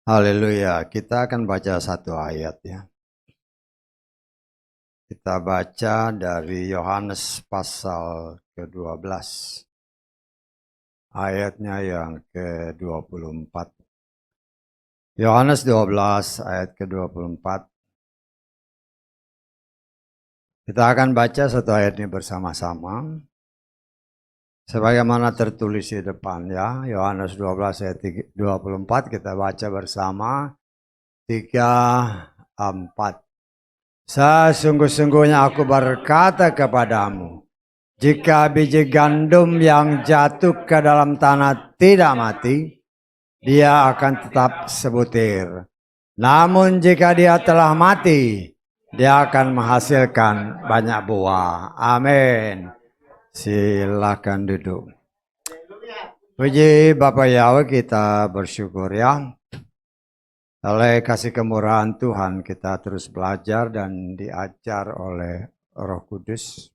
Haleluya, kita akan baca satu ayat ya. Kita baca dari Yohanes pasal ke-12. Ayatnya yang ke-24. Yohanes 12 ayat ke-24. Kita akan baca satu ayat ini bersama-sama. Sebagaimana tertulis di depan ya, Yohanes 12 ayat 24 kita baca bersama. 3, 4. Sesungguh-sungguhnya aku berkata kepadamu, jika biji gandum yang jatuh ke dalam tanah tidak mati, dia akan tetap sebutir. Namun jika dia telah mati, dia akan menghasilkan banyak buah. Amin. Silakan duduk. Puji Bapa Yahweh, kita bersyukur ya. Oleh kasih kemurahan Tuhan kita terus belajar dan diajar oleh Roh Kudus.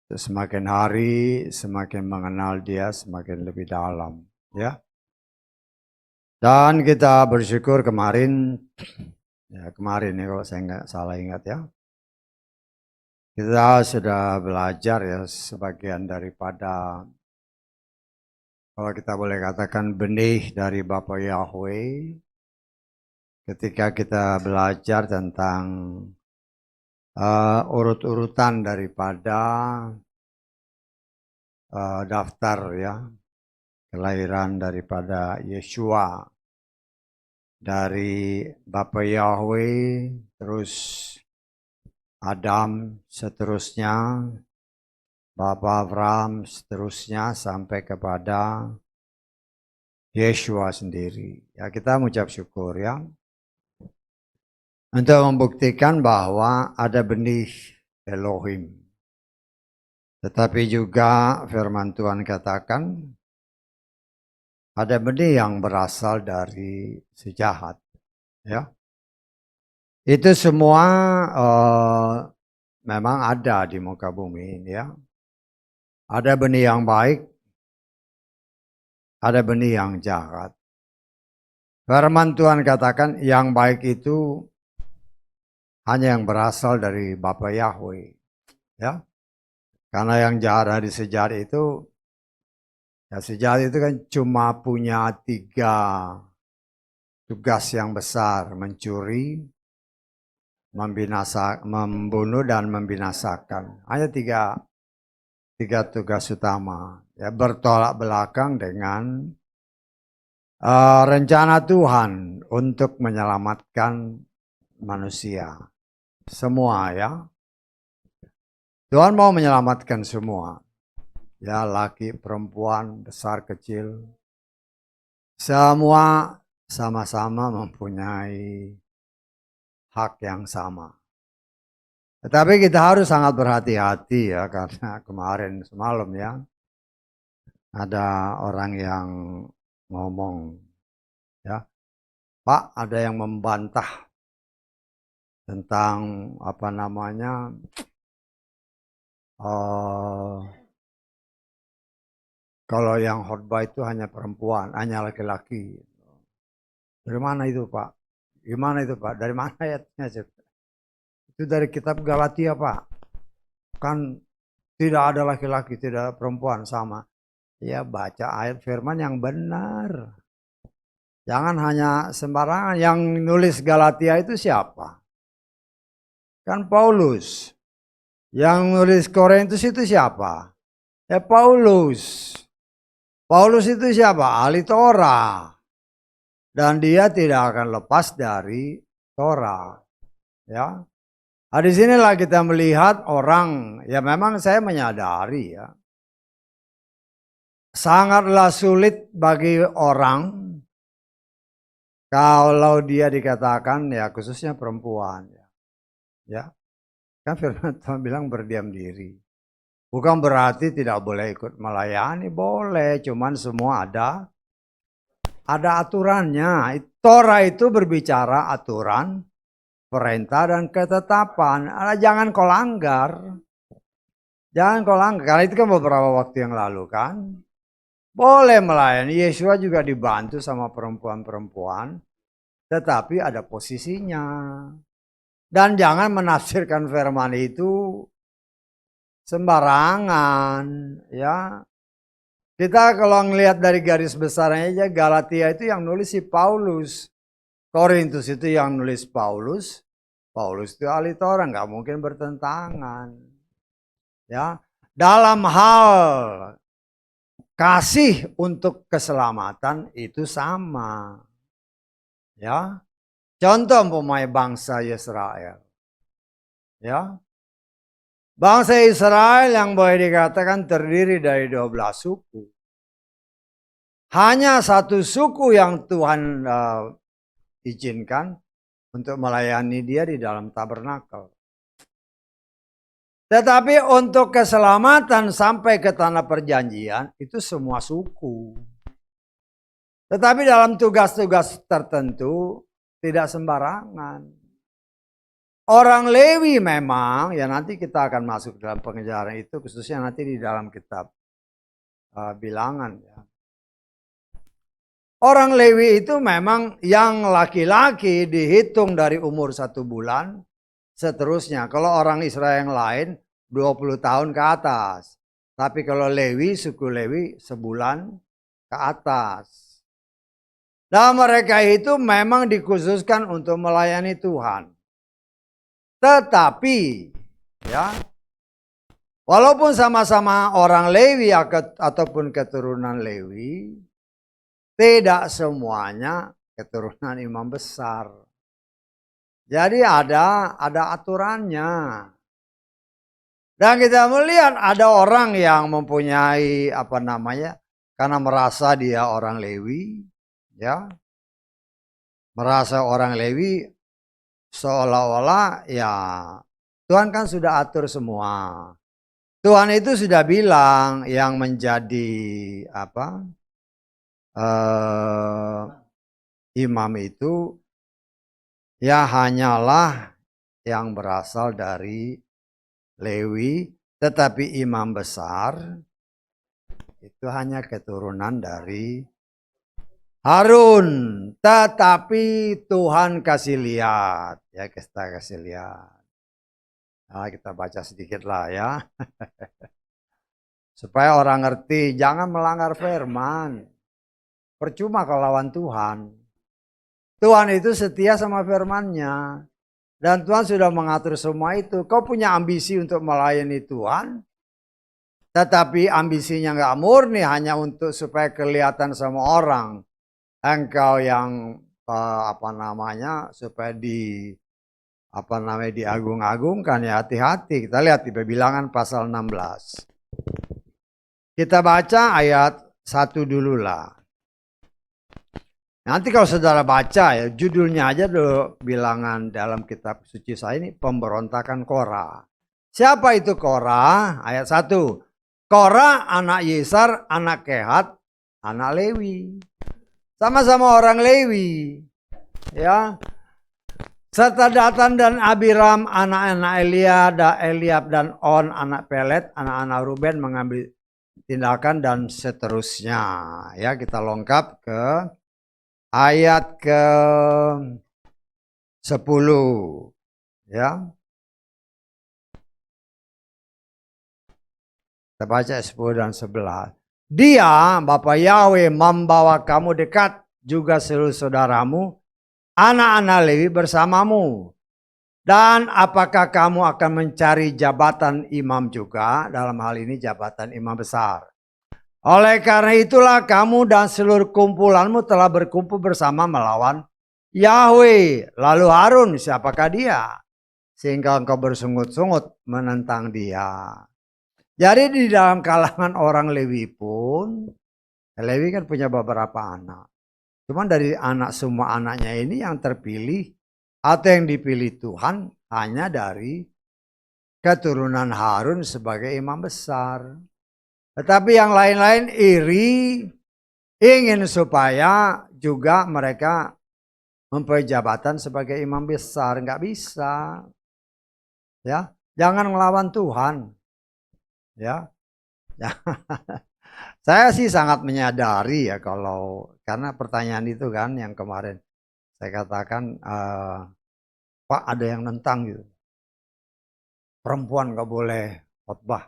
Semakin hari semakin mengenal Dia semakin lebih dalam ya. Dan kita bersyukur kemarin ya kalau saya nggak salah ingat ya. Kita sudah belajar ya sebagian daripada kalau kita boleh katakan benih dari Bapa Yahweh. Ketika kita belajar tentang urut-urutan daripada daftar ya kelahiran daripada Yeshua dari Bapa Yahweh, terus Adam, seterusnya Bapa Abraham, seterusnya sampai kepada Yeshua sendiri. Ya kita mengucap syukur ya. Untuk membuktikan bahwa ada benih Elohim. Tetapi juga firman Tuhan katakan ada benih yang berasal dari si jahat. Ya. Itu semua memang ada di muka bumi ini ya. Ada benih yang baik, ada benih yang jahat. Firman Tuhan katakan yang baik itu hanya yang berasal dari Bapa Yahweh. Ya. Karena yang jahat dari sejahat itu, ya sejahat itu kan cuma punya 3 tugas yang besar, mencuri, membunuh dan membinasakan. Hanya tiga tugas utama. Ya, bertolak belakang dengan rencana Tuhan untuk menyelamatkan manusia. Semua ya. Tuhan mau menyelamatkan semua. Ya, laki, perempuan, besar, kecil. Semua sama-sama mempunyai hak yang sama. Tetapi kita harus sangat berhati-hati ya, karena kemarin semalam ya, ada orang yang ngomong, ya, Pak, ada yang membantah tentang apa namanya, kalau yang khotbah itu hanya perempuan, hanya laki-laki. Dari mana itu Pak? Gimana itu Pak? Dari mana ayatnya? Itu dari kitab Galatia Pak. Kan tidak ada laki-laki, tidak ada perempuan, sama. Ya baca ayat firman yang benar. Jangan hanya sembarangan. Yang nulis Galatia itu siapa? Kan Paulus. Yang nulis Korintus itu siapa? Ya Paulus. Paulus itu siapa? Ahli Torah. Dan dia tidak akan lepas dari Torah. Ya. Nah, di sinilah kita melihat orang, ya memang saya menyadari ya. Sangatlah sulit bagi orang kalau dia dikatakan ya khususnya perempuan ya. Ya. Kan firman Tuhan bilang berdiam diri. Bukan berarti tidak boleh ikut melayani, boleh, cuman semua ada aturannya. Torah itu berbicara aturan, perintah dan ketetapan. Jangan kau langgar. Jangan kau langgar, karena itu kan beberapa waktu yang lalu kan. Boleh melayani, Yesua juga dibantu sama perempuan-perempuan, tetapi ada posisinya. Dan jangan menafsirkan firman itu sembarangan, ya. Kita kalau ngelihat dari garis besarnya aja, Galatia itu yang nulis si Paulus. Korintus itu yang nulis Paulus. Paulus itu ahli Taurat, nggak mungkin bertentangan. Ya, dalam hal kasih untuk keselamatan itu sama. Ya, contoh umpamanya bangsa Israel. Ya, bangsa Israel yang boleh dikatakan terdiri dari 12 suku. Hanya satu suku yang Tuhan izinkan untuk melayani dia di dalam tabernakel. Tetapi untuk keselamatan sampai ke tanah perjanjian itu semua suku. Tetapi dalam tugas-tugas tertentu tidak sembarangan. Orang Lewi memang, ya nanti kita akan masuk dalam pengejaran itu, khususnya nanti di dalam kitab bilangan. Ya. Orang Lewi itu memang yang laki-laki dihitung dari umur 1 bulan, seterusnya. Kalau orang Israel yang lain 20 tahun ke atas. Tapi kalau Lewi, suku Lewi sebulan ke atas. Dan mereka itu memang dikhususkan untuk melayani Tuhan. Tetapi ya, walaupun sama-sama orang Lewi ataupun keturunan Lewi, tidak semuanya keturunan imam besar. Jadi ada aturannya. Dan kita melihat ada orang yang mempunyai karena merasa dia orang Lewi, ya. Merasa orang Lewi seolah-olah ya Tuhan kan sudah atur semua. Tuhan itu sudah bilang yang menjadi imam itu ya hanyalah yang berasal dari Lewi, tetapi imam besar itu hanya keturunan dari Harun. Tetapi Tuhan kasih lihat, ya kita kasih lihat. Nah, kita baca sedikit lah ya. Supaya orang ngerti, jangan melanggar firman. Percuma kalau lawan Tuhan. Tuhan itu setia sama firman-Nya. Dan Tuhan sudah mengatur semua itu. Kau punya ambisi untuk melayani Tuhan. Tetapi ambisinya nggak murni hanya untuk supaya kelihatan sama orang. Engkau yang supaya diagung-agungkan ya hati-hati. Kita lihat di Bilangan pasal 16. Kita baca ayat 1 dulu lah. Nanti kalau saudara baca ya judulnya aja dulu Bilangan dalam kitab suci saya ini pemberontakan Korah. Siapa itu Korah? Ayat 1. Korah anak Yesar, anak Kehat, anak Lewi. Sama-sama orang Lewi. Ya. Serta Datan dan Abiram anak-anak Eliab dan On anak Pelet, anak-anak Ruben mengambil tindakan dan seterusnya. Ya, kita lengkap ke ayat ke 10. Ya. Kita baca 10 dan 11. Dia, Bapa Yahweh, membawa kamu dekat juga seluruh saudaramu, anak-anak Lewi bersamamu. Dan apakah kamu akan mencari jabatan imam juga? Dalam hal ini jabatan imam besar. Oleh karena itulah kamu dan seluruh kumpulanmu telah berkumpul bersama melawan Yahweh. Lalu Harun, siapakah dia? Sehingga engkau bersungut-sungut menentang dia. Jadi di dalam kalangan orang Lewi pun, Lewi kan punya beberapa anak. Cuman dari semua anaknya ini yang terpilih atau yang dipilih Tuhan hanya dari keturunan Harun sebagai imam besar. Tetapi yang lain-lain iri, ingin supaya juga mereka mempunyai jabatan sebagai imam besar. Nggak bisa. Ya, jangan melawan Tuhan. Ya. Ya. Saya sih sangat menyadari ya karena pertanyaan itu kan yang kemarin saya katakan, Pak ada yang nentang gitu, perempuan nggak boleh khotbah.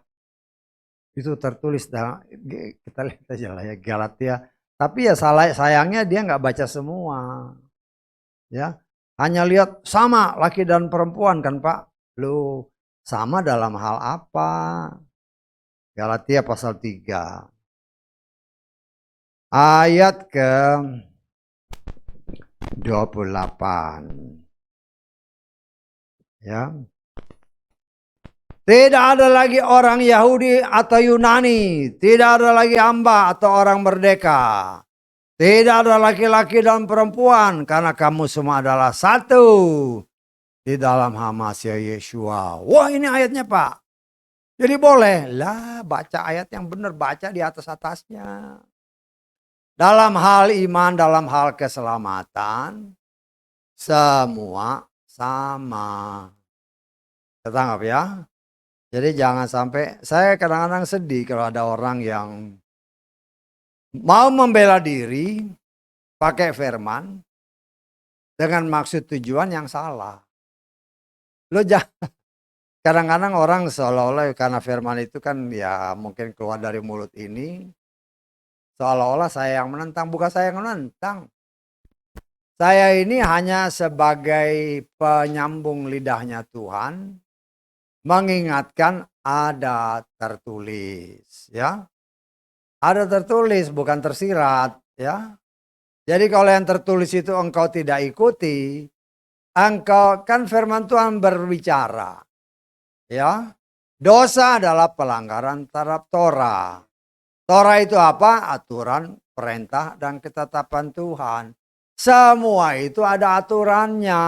Itu tertulis dalam, kita lihat aja lah ya Galatia. Tapi ya sayangnya dia nggak baca semua, ya. Hanya lihat sama laki dan perempuan kan Pak. Lu sama dalam hal apa? Galatia pasal 3 ayat ke 28. Ya. Tidak ada lagi orang Yahudi atau Yunani, tidak ada lagi hamba atau orang merdeka. Tidak ada laki-laki dan perempuan, karena kamu semua adalah satu di dalam Hamasya Yeshua. Wah, ini ayatnya Pak. Jadi boleh lah baca ayat yang benar, baca di atas-atasnya. Dalam hal iman, dalam hal keselamatan, semua sama. Ketangkap ya? Jadi jangan sampai, saya kadang-kadang sedih kalau ada orang yang mau membela diri pakai firman dengan maksud tujuan yang salah. Lo jangan, kadang-kadang orang seolah-olah karena firman itu kan ya mungkin keluar dari mulut ini, seolah-olah saya yang menentang, bukan saya yang menentang. Saya ini hanya sebagai penyambung lidahnya Tuhan, mengingatkan ada tertulis, ya. Ada tertulis, bukan tersirat, ya. Jadi kalau yang tertulis itu engkau tidak ikuti, engkau kan firman Tuhan berbicara, ya. Dosa adalah pelanggaran terhadap Torah. Torah itu apa? Aturan, perintah, dan ketetapan Tuhan. Semua itu ada aturannya.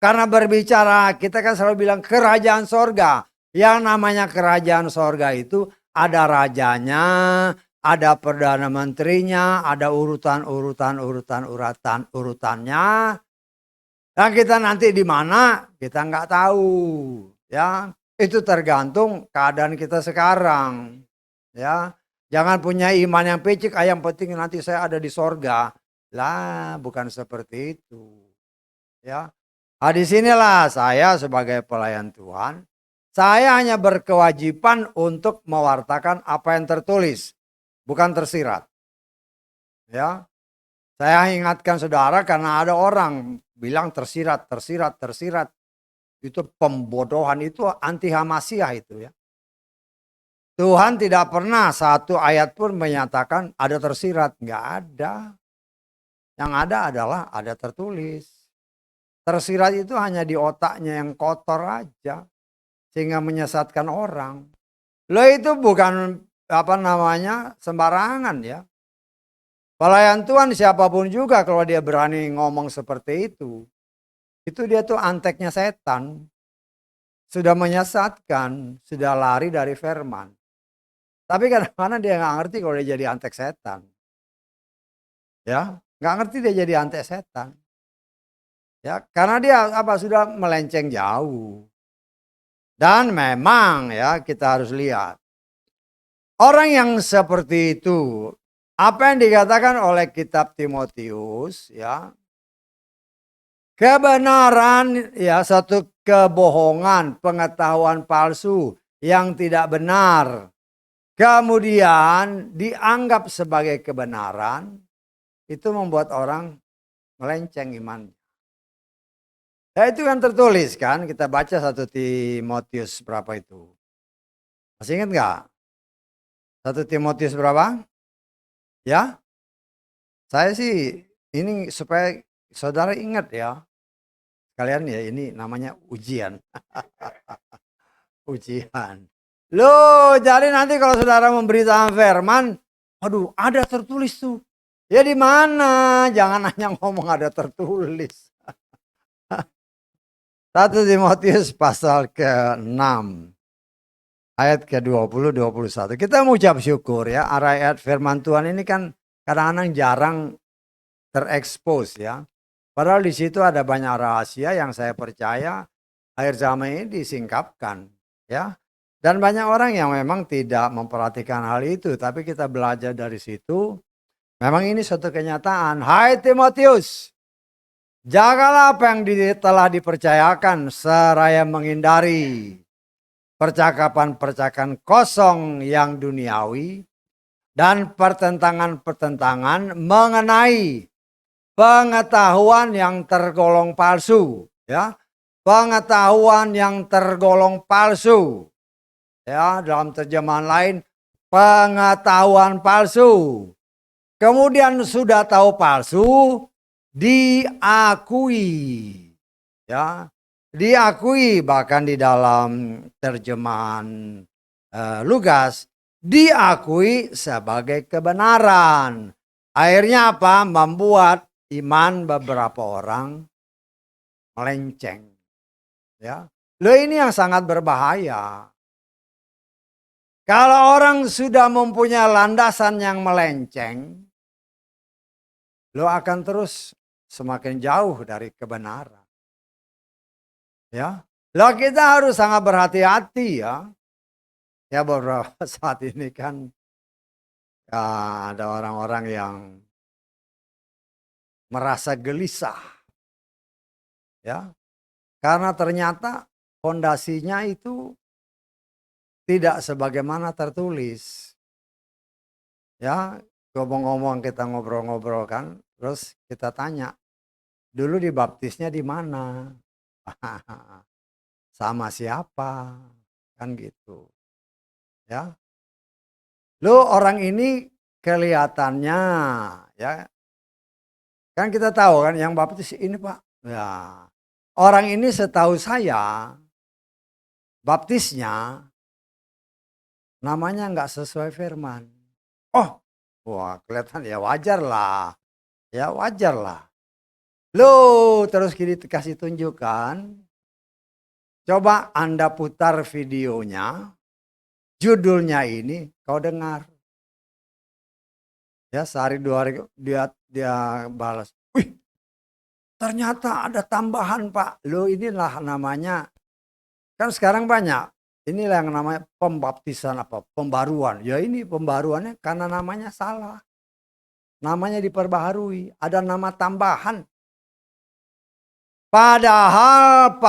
Karena berbicara, kita kan selalu bilang kerajaan sorga. Yang namanya kerajaan sorga itu ada rajanya, ada perdana menterinya, ada urutannya. Dan kita nanti di mana kita nggak tahu, ya. Itu tergantung keadaan kita sekarang, ya. Jangan punya iman yang picik, yang penting nanti saya ada di sorga. Lah, bukan seperti itu, ya. Nah, disinilah saya sebagai pelayan Tuhan, saya hanya berkewajiban untuk mewartakan apa yang tertulis, bukan tersirat. Ya, saya ingatkan saudara karena ada orang bilang tersirat. Itu pembodohan, itu anti Hamasiah itu ya. Tuhan tidak pernah satu ayat pun menyatakan ada tersirat, nggak ada. Yang ada adalah ada tertulis. Tersirat itu hanya di otaknya yang kotor aja, sehingga menyesatkan orang. Lo itu bukan sembarangan ya. Pelayan Tuhan siapapun juga kalau dia berani ngomong seperti itu dia tuh anteknya setan. Sudah menyesatkan, sudah lari dari firman. Tapi kadang-kadang dia nggak ngerti kalau dia jadi antek setan. Ya, nggak ngerti dia jadi antek setan. Ya, karena dia sudah melenceng jauh. Dan memang ya kita harus lihat. Orang yang seperti itu, apa yang dikatakan oleh kitab Timotius ya. Kebenaran ya, satu kebohongan, pengetahuan palsu yang tidak benar. Kemudian dianggap sebagai kebenaran, itu membuat orang melenceng iman. Ya itu kan tertulis kan, kita baca 1 Timotius berapa itu. Masih ingat nggak? 1 Timotius berapa? Ya, saya sih ini supaya saudara ingat ya. Kalian ya ini namanya ujian. Ujian. Loh, jadi nanti kalau saudara memberitakan firman, aduh ada tertulis tuh. Ya di mana? Jangan hanya ngomong ada tertulis. 1 Timotius pasal ke-6. Ayat ke-20-21. Kita mengucap syukur ya. Ayat firman Tuhan ini kan kadang-kadang jarang terekspos ya. Padahal di situ ada banyak rahasia yang saya percaya akhir zaman ini disingkapkan ya. Dan banyak orang yang memang tidak memperhatikan hal itu, tapi kita belajar dari situ. Memang ini suatu kenyataan. Hai Timotius, jagalah apa yang telah dipercayakan seraya menghindari percakapan-percakapan kosong yang duniawi dan pertentangan-pertentangan mengenai pengetahuan yang tergolong palsu, ya. Pengetahuan yang tergolong palsu. Ya, dalam terjemahan lain pengetahuan palsu. Kemudian sudah tahu palsu diakui. Ya, diakui bahkan di dalam terjemahan Lukas diakui sebagai kebenaran. Akhirnya apa? Membuat iman beberapa orang melenceng. Ya. Loh, ini yang sangat berbahaya. Kalau orang sudah mempunyai landasan yang melenceng, lo akan terus semakin jauh dari kebenaran. Ya, lo kita harus sangat berhati-hati ya. Ya, beberapa saat ini kan ya, ada orang-orang yang merasa gelisah. Ya, karena ternyata fondasinya itu tidak sebagaimana tertulis. Ya, ngomong-ngomong kita ngobrol-ngobrol kan, terus kita tanya, dulu dibaptisnya di mana? Sama siapa? Kan gitu. Ya. Lo orang ini kelihatannya ya. Kan kita tahu kan yang baptis ini Pak. Ya. Orang ini setahu saya baptisnya namanya nggak sesuai firman. Oh, wah kelihatan ya wajar lah. Ya wajar lah. Lo terus kasih tunjukkan. Coba Anda putar videonya. Judulnya ini kau dengar. Ya sehari 2 hari dia balas. Wih, ternyata ada tambahan Pak. Lo inilah namanya. Kan sekarang banyak. Inilah yang namanya pembaptisan apa? Pembaruan. Ya ini pembaruannya karena namanya salah. Namanya diperbaharui. Ada nama tambahan. Padahal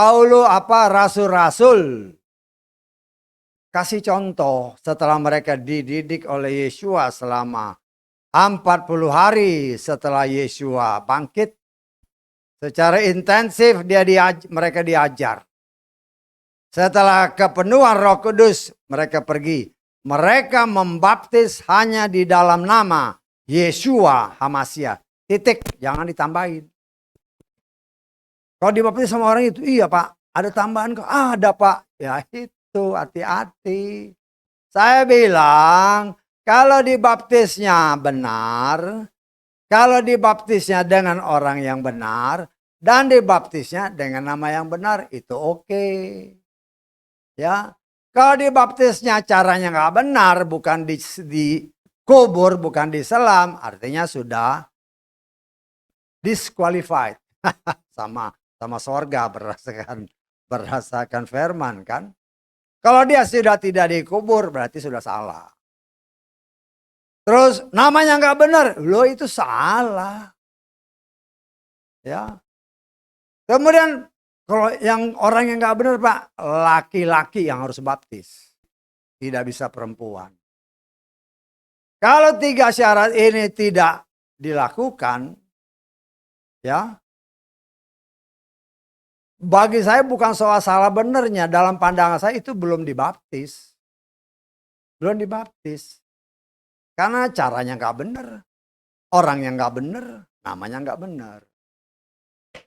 rasul-rasul kasih contoh setelah mereka dididik oleh Yesua selama 40 hari setelah Yesua bangkit. Secara intensif mereka diajar. Setelah kepenuhan Roh Kudus mereka pergi. Mereka membaptis hanya di dalam nama Yesua Hamasya. Titik, jangan ditambahin. Kalau dibaptis sama orang itu, iya Pak, ada tambahan kok? Ada Pak. Ya itu, hati-hati. Saya bilang, kalau dibaptisnya benar, kalau dibaptisnya dengan orang yang benar, dan dibaptisnya dengan nama yang benar, itu oke. Ya, kalau dibaptisnya caranya nggak benar, bukan dikubur, bukan diselam, artinya sudah disqualified sama sorga berdasarkan firman kan. Kalau dia sudah tidak dikubur berarti sudah salah. Terus namanya nggak benar, lo itu salah. Ya. Kemudian kalau yang orang yang nggak benar Pak, laki-laki yang harus baptis, tidak bisa perempuan. Kalau 3 syarat ini tidak dilakukan, ya, bagi saya bukan soal salah benernya. Dalam pandangan saya itu belum dibaptis. Belum dibaptis. Karena caranya nggak bener. Orang yang nggak bener, namanya nggak bener.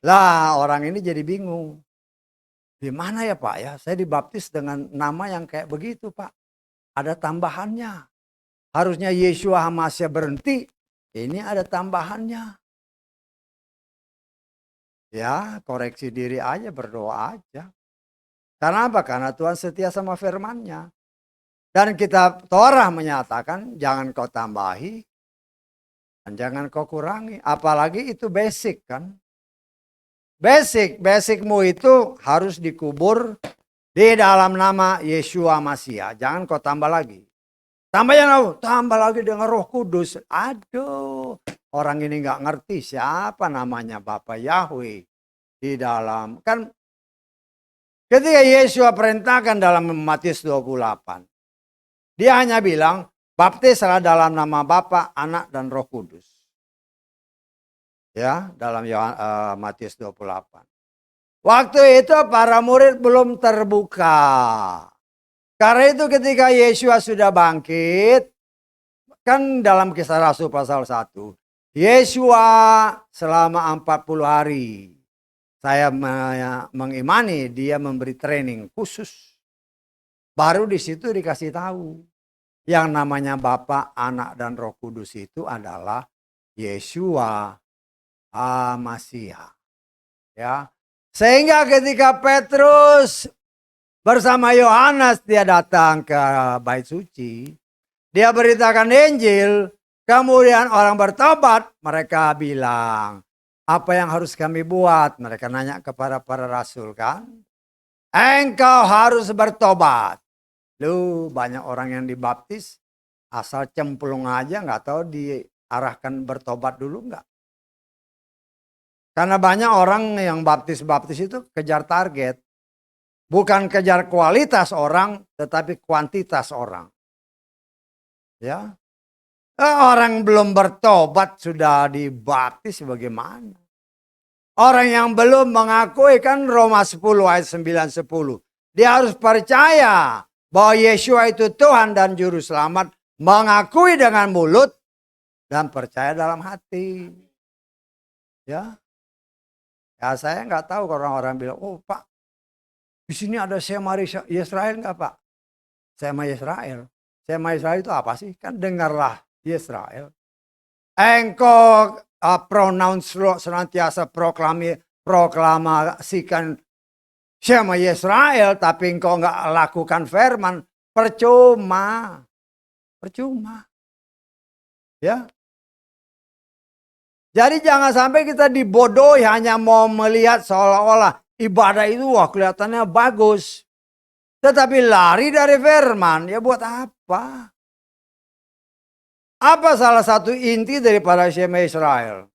Lah orang ini jadi bingung. Gimana ya Pak ya? Saya dibaptis dengan nama yang kayak begitu Pak. Ada tambahannya. Harusnya Yesua Hamasya berhenti. Ini ada tambahannya. Ya koreksi diri aja, berdoa aja. Karena apa? Karena Tuhan setia sama firman-Nya. Dan kitab Torah menyatakan jangan kau tambahi dan jangan kau kurangi. Apalagi itu basic kan. Basicmu itu harus dikubur Di dalam nama Yeshua Masia. Jangan kau tambah lagi. Tambah yang lalu, tambah lagi dengan Roh Kudus. Aduh, orang ini nggak ngerti siapa namanya Bapa Yahweh di dalam. Kan ketika Yesus perintahkan dalam Matius 28, dia hanya bilang, baptislah dalam nama Bapa, Anak, dan Roh Kudus. Ya, dalam Matius 28. Waktu itu para murid belum terbuka. Karena itu ketika Yesus sudah bangkit, kan dalam Kisah Rasul pasal 1, Yesua selama 40 hari. Saya mengimani dia memberi training khusus. Baru di situ dikasih tahu. Yang namanya Bapa, Anak, dan Roh Kudus itu adalah Yesua Masiha. Ya. Sehingga ketika Petrus bersama Yohanes dia datang ke bait suci, dia beritakan Injil, kemudian orang bertobat, mereka bilang, apa yang harus kami buat? Mereka nanya kepada para rasul kan. Engkau harus bertobat. Lu banyak orang yang dibaptis, asal cemplung aja nggak tahu diarahkan bertobat dulu nggak. Karena banyak orang yang baptis-baptis itu kejar target. Bukan kejar kualitas orang, tetapi kuantitas orang. Ya, orang belum bertobat sudah dibaptis bagaimana? Orang yang belum mengakui kan Roma 10 ayat 9 10. Dia harus percaya bahwa Yeshua itu Tuhan dan Juru Selamat. Mengakui dengan mulut dan percaya dalam hati. Ya, ya saya nggak tahu kalau orang-orang bilang, oh Pak, di sini ada Shema Yisrael nggak Pak? Shema Yisrael. Shema Yisrael itu apa sih? Kan dengarlah Yisrael. Engkau pronounce senantiasa proklamasikan Shema Yisrael, tapi engkau nggak lakukan firman, percuma. Percuma. Ya. Jadi jangan sampai kita dibodohi hanya mau melihat seolah-olah ibadah itu wah kelihatannya bagus. Tetapi lari dari firman, ya buat apa? Apa salah satu inti daripada Shema Israel?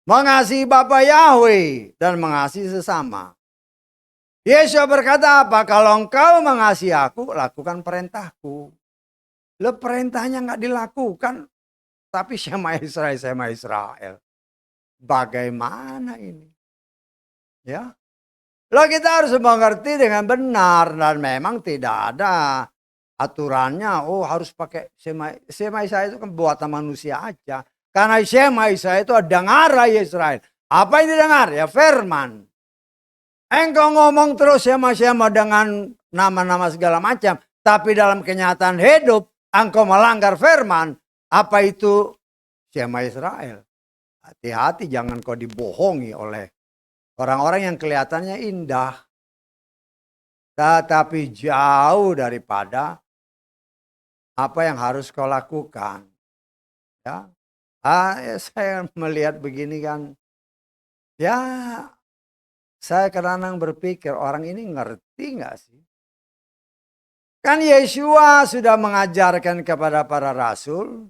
Mengasihi Bapa Yahweh dan mengasihi sesama. Yesus berkata apa? Kalau engkau mengasihi aku, lakukan perintahku. Lo perintahnya nggak dilakukan, tapi Shema Israel, Shema Israel. Bagaimana ini? Ya, lo kita harus mengerti dengan benar dan memang tidak ada aturannya. Oh harus pakai Shema Israel itu kan buatan manusia aja. Karena Shema Israel itu dengar Israel. Apa yang didengar? Ya firman. Engkau ngomong terus Shema dengan nama-nama segala macam. Tapi dalam kenyataan hidup engkau melanggar firman. Apa itu Shema Israel? Hati-hati jangan kau dibohongi oleh orang-orang yang kelihatannya indah. Tetapi jauh daripada apa yang harus kau lakukan. Ya. Saya melihat begini kan. Ya saya kadang-kadang berpikir orang ini ngerti nggak sih? Kan Yeshua sudah mengajarkan kepada para rasul.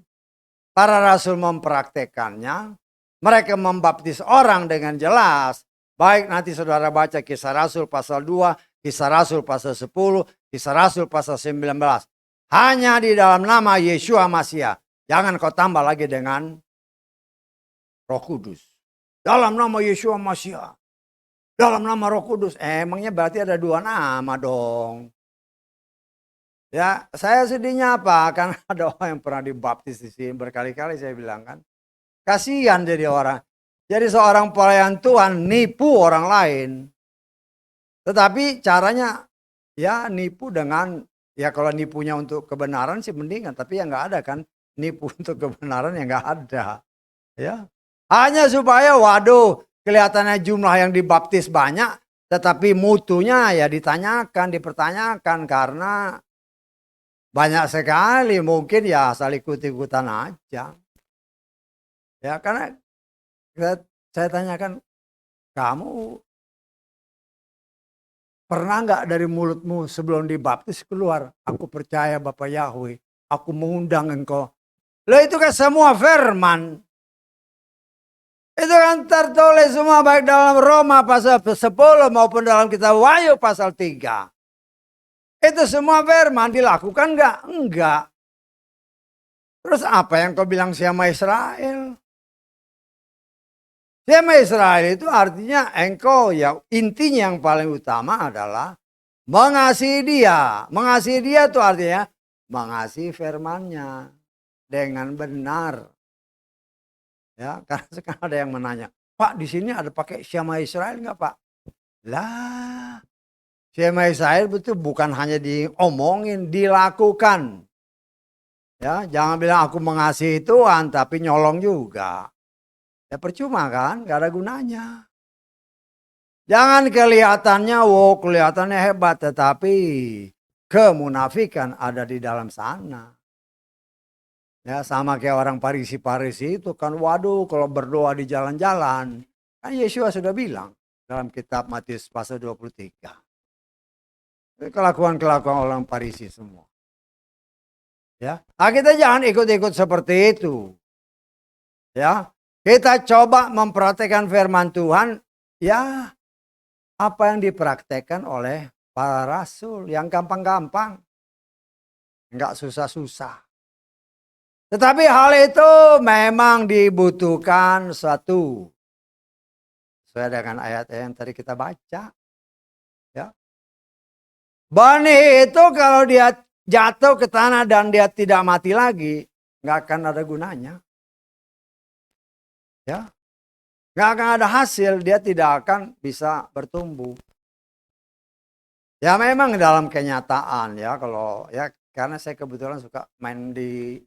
Para rasul mempraktekannya. Mereka membaptis orang dengan jelas. Baik nanti saudara baca Kisah Rasul pasal 2, Kisah Rasul pasal 10, Kisah Rasul pasal 19. Hanya di dalam nama Yeshua Masiha. Jangan kau tambah lagi dengan Roh Kudus. Dalam nama Yeshua Masiha. Dalam nama Roh Kudus. Emangnya berarti ada dua nama dong. Ya, saya sedihnya apa? Karena ada orang yang pernah dibaptis di sini berkali-kali saya bilang kan. Kasihan jadi orang. Jadi seorang pelayan Tuhan nipu orang lain. Tetapi caranya ya nipu dengan, ya kalau nipunya untuk kebenaran sih mendingan. Tapi ya nggak ada kan. Nipu untuk kebenaran ya nggak ada. Ya. Hanya supaya waduh kelihatannya jumlah yang dibaptis banyak. Tetapi mutunya ya ditanyakan, dipertanyakan karena banyak sekali mungkin ya asal ikut-ikutan aja. Ya karena saya tanyakan, kamu Pernah nggak dari mulutmu sebelum dibaptis keluar, aku percaya Bapa Yahweh, aku mengundang engkau. Loh itu kan semua firman. Itu kan tertulis semua baik dalam Roma pasal 10 maupun dalam kitab Wahyu pasal 3. Itu semua firman dilakukan nggak? Enggak. Terus apa yang kau bilang sama Israel? Sama Israel itu artinya engkau ya, intinya yang paling utama adalah mengasihi dia. Mengasihi dia itu artinya mengasihi firman-Nya dengan benar. Ya, karena sekarang ada yang menanya, Pak di sini ada pakai Syama Israel nggak Pak? Lah, Syama Israel itu bukan hanya diomongin, dilakukan. Ya, jangan bilang aku mengasihi Tuhan tapi nyolong juga. Ya percuma kan, gak ada gunanya. Jangan kelihatannya, wow kelihatannya hebat, tetapi kemunafikan ada di dalam sana. Ya sama kayak orang Parisi itu kan, waduh kalau berdoa di jalan-jalan. Kan Yesus sudah bilang dalam kitab Matius pasal 23. Kelakuan-kelakuan orang Parisi semua. Ya, nah, kita jangan ikut-ikut seperti itu. Ya, kita coba mempraktekkan firman Tuhan, ya apa yang dipraktekkan oleh para rasul yang gampang-gampang, nggak susah-susah. Tetapi hal itu memang dibutuhkan suatu sesuai dengan ayat yang tadi kita baca. Ya, benih itu kalau dia jatuh ke tanah dan dia tidak mati lagi, nggak akan ada gunanya. Ya, nggak akan ada hasil, dia tidak akan bisa bertumbuh. Ya memang dalam kenyataan ya, kalau ya karena saya kebetulan suka main di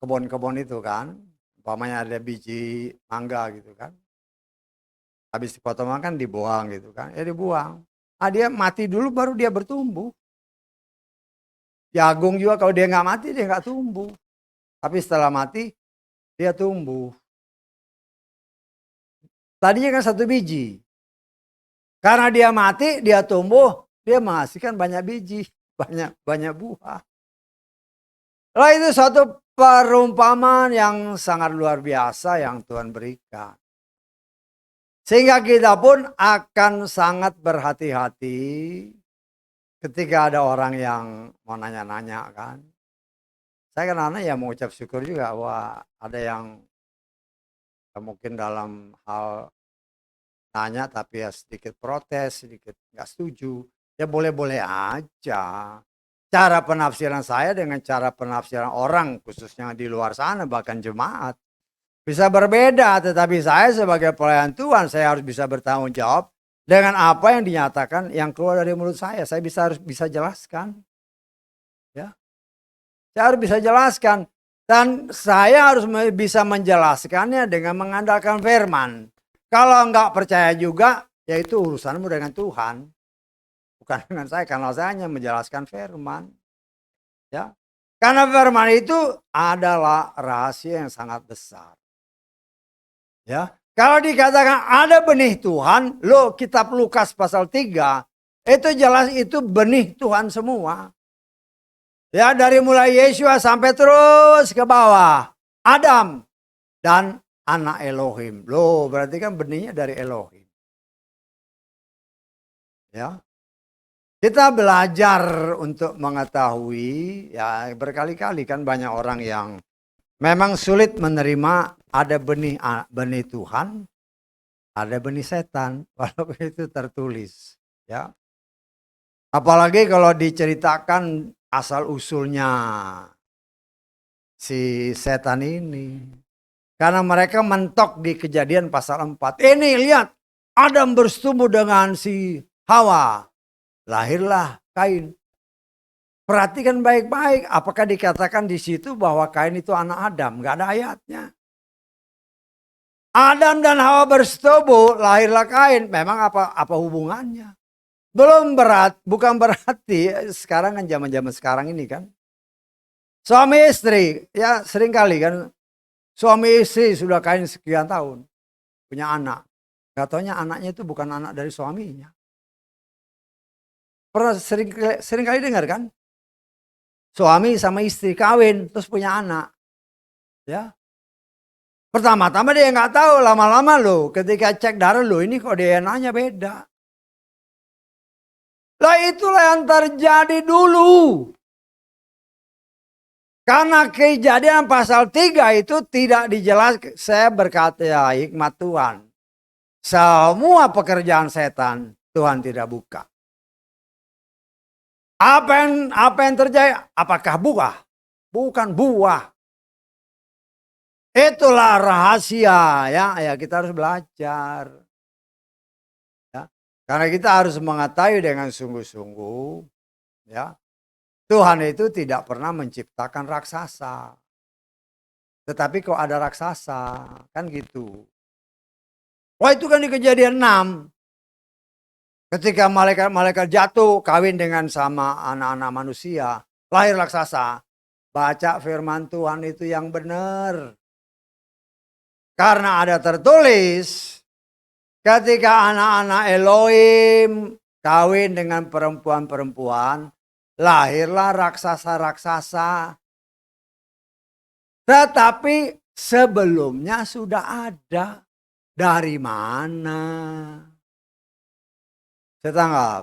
kebun-kebun itu kan, umpamanya ada biji mangga gitu kan, habis dipotong kan dibuang gitu kan, ya dibuang. Ah dia mati dulu baru dia bertumbuh. Jagung juga kalau dia nggak mati dia nggak tumbuh, tapi setelah mati dia tumbuh. Tadinya kan satu biji, karena dia mati dia tumbuh, dia menghasilkan banyak biji, banyak buah. Lah itu satu perumpamaan yang sangat luar biasa yang Tuhan berikan. Sehingga kita pun akan sangat berhati-hati ketika ada orang yang mau nanya-nanya kan. Saya kan ya mau ucap syukur juga, wah ada yang mungkin dalam hal nanya tapi ya sedikit protes, sedikit nggak setuju. Ya boleh-boleh aja. Cara penafsiran saya dengan cara penafsiran orang khususnya di luar sana bahkan jemaat bisa berbeda, tetapi saya sebagai pelayan Tuhan saya harus bisa bertanggung jawab dengan apa yang dinyatakan yang keluar dari mulut saya. Saya harus bisa jelaskan. Ya. Saya harus bisa jelaskan dan saya harus bisa menjelaskannya dengan mengandalkan firman. Kalau enggak percaya juga, yaitu urusanmu dengan Tuhan. Bukan dengan saya, karena saya hanya menjelaskan firman. Ya. Karena firman itu adalah rahasia yang sangat besar. Ya. Kalau dikatakan ada benih Tuhan, kitab Lukas pasal 3, itu jelas itu benih Tuhan semua. Ya, dari mulai Yesus sampai terus ke bawah. Adam dan anak Elohim. Berarti kan benihnya dari Elohim. Ya. Kita belajar untuk mengetahui, ya berkali-kali kan banyak orang yang memang sulit menerima ada benih Tuhan, ada benih setan, walaupun itu tertulis. Ya. Apalagi kalau diceritakan asal usulnya si setan ini. Karena mereka mentok di Kejadian pasal 4. Ini lihat, Adam bersetubuh dengan si Hawa. Lahirlah Kain. Perhatikan baik-baik, apakah dikatakan di situ bahwa Kain itu anak Adam? Enggak ada ayatnya. Adam dan Hawa bersetubuh, lahirlah Kain. Memang apa hubungannya? Bukan berarti sekarang kan zaman-zaman sekarang ini kan. Suami istri, ya sering kali kan suami istri sudah Kain sekian tahun punya anak. Gak taunya anaknya itu bukan anak dari suaminya. Pernah sering kali dengar kan? Suami sama istri kawin terus punya anak. Ya. Pertama-tama dia nggak tahu, lama-lama loh ketika cek darah loh ini kok DNA-nya beda. Lah itulah yang terjadi dulu. Karena kejadian pasal 3 itu tidak dijelaskan. Saya berkata ya hikmat Tuhan. Semua pekerjaan setan Tuhan tidak buka. Apa yang terjadi? Apakah buah? Bukan buah. Itulah rahasia ya kita harus belajar. Ya. Karena kita harus mengetahui dengan sungguh-sungguh ya. Tuhan itu tidak pernah menciptakan raksasa. Tetapi kok ada raksasa, kan gitu. Wah itu kan di Kejadian 6. Ketika malaikat-malaikat jatuh kawin dengan sama anak-anak manusia, lahir raksasa. Baca firman Tuhan itu yang benar. Karena ada tertulis, ketika anak-anak Elohim kawin dengan perempuan-perempuan, lahirlah raksasa-raksasa. Tetapi sebelumnya sudah ada. Dari mana? Saya tanggap.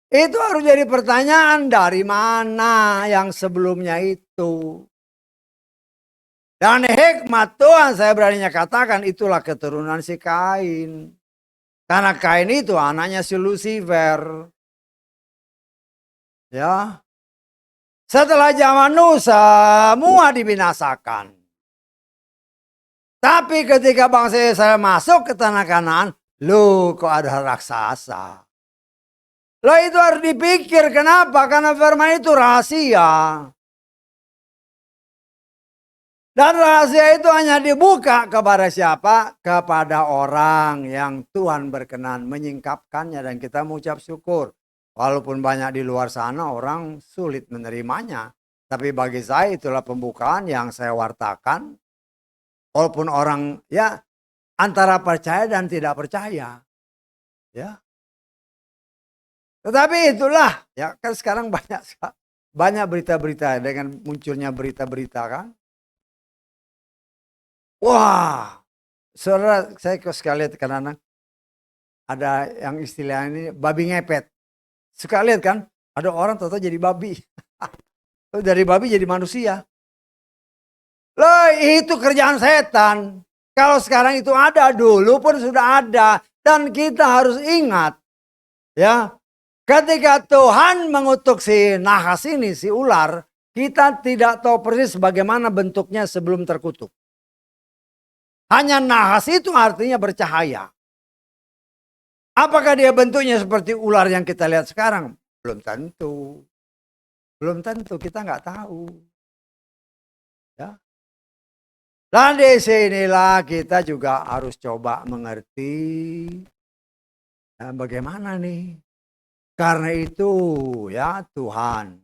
Itu harus jadi pertanyaan, dari mana yang sebelumnya itu? Dan hikmat Tuhan saya beraninya katakan itulah keturunan si Kain. Karena Kain itu anaknya si Lucifer. Ya. Setelah zaman Nuh semua dibinasakan. Tapi ketika bangsa Israel masuk ke tanah Kanaan, loh kok ada raksasa. Loh itu harus dipikir, kenapa? Karena firman itu rahasia. Dan rahasia itu hanya dibuka kepada siapa? Kepada orang yang Tuhan berkenan menyingkapkannya dan kita mengucap syukur. Walaupun banyak di luar sana orang sulit menerimanya. Tapi bagi saya itulah pembukaan yang saya wartakan. Walaupun orang ya antara percaya dan tidak percaya. Ya. Tetapi itulah ya kan sekarang banyak berita-berita dengan munculnya berita-berita kan. Wah, saudara saya sekali lihat kan ada yang istilah ini babi ngepet. Suka lihat kan ada orang tahu jadi babi. Dari babi jadi manusia. Loh itu kerjaan setan. Kalau sekarang itu ada, dulu pun sudah ada. Dan kita harus ingat. Ya, ketika Tuhan mengutuk si nahas ini, si ular. Kita tidak tahu persis bagaimana bentuknya sebelum terkutuk. Hanya nahas itu artinya bercahaya. Apakah dia bentuknya seperti ular yang kita lihat sekarang? Belum tentu. Belum tentu, kita nggak tahu. Ya. Dan di sinilah kita juga harus coba mengerti bagaimana nih. Karena itu ya Tuhan.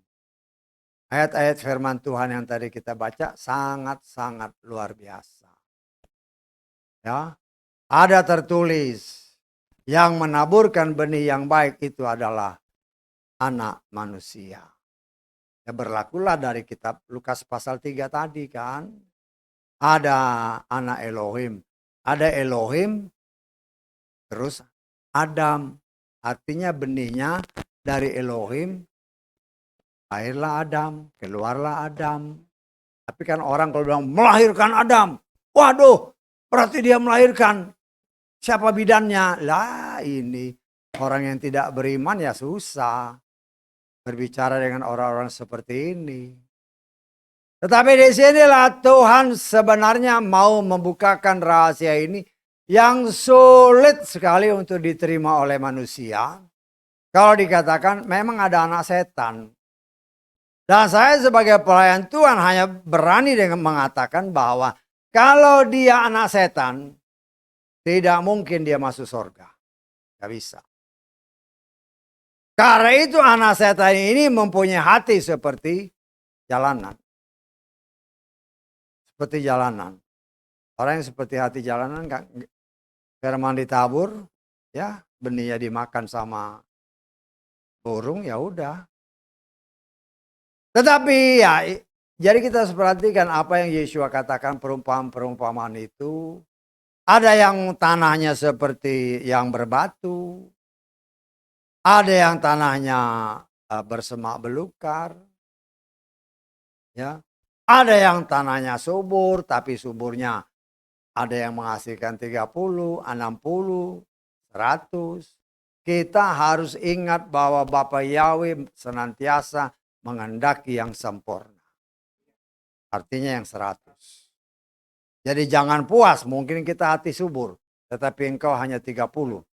Ayat-ayat firman Tuhan yang tadi kita baca sangat-sangat luar biasa. Ya. Ada tertulis yang menaburkan benih yang baik itu adalah anak manusia. Ya berlakulah dari kitab Lukas pasal 3 tadi kan. Ada anak Elohim. Ada Elohim, terus Adam. Artinya benihnya dari Elohim, lahirlah Adam, keluarlah Adam. Tapi kan orang kalau bilang melahirkan Adam. Waduh, berarti dia melahirkan. Siapa bidannya? Lah ini orang yang tidak beriman ya susah berbicara dengan orang-orang seperti ini. Tetapi di sinilah Tuhan sebenarnya mau membukakan rahasia ini yang sulit sekali untuk diterima oleh manusia. Kalau dikatakan memang ada anak setan. Dan saya sebagai pelayan Tuhan hanya berani dengan mengatakan bahwa kalau dia anak setan, tidak mungkin dia masuk surga. Gak bisa. Karena itu anak setan ini mempunyai hati seperti jalanan. Seperti jalanan. Orang yang seperti hati jalanan kan firman ditabur, ya benihnya dimakan sama urung ya udah. Tetapi ya, jadi kita harus perhatikan apa yang Yeshua katakan perumpamaan itu. Ada yang tanahnya seperti yang berbatu. Ada yang tanahnya bersemak belukar. Ya. Ada yang tanahnya subur, tapi suburnya ada yang menghasilkan 30, 60, 100. Kita harus ingat bahwa Bapa Yahweh senantiasa menghendaki yang sempurna. Artinya yang 100. Jadi jangan puas, mungkin kita hati subur, tetapi engkau hanya 30.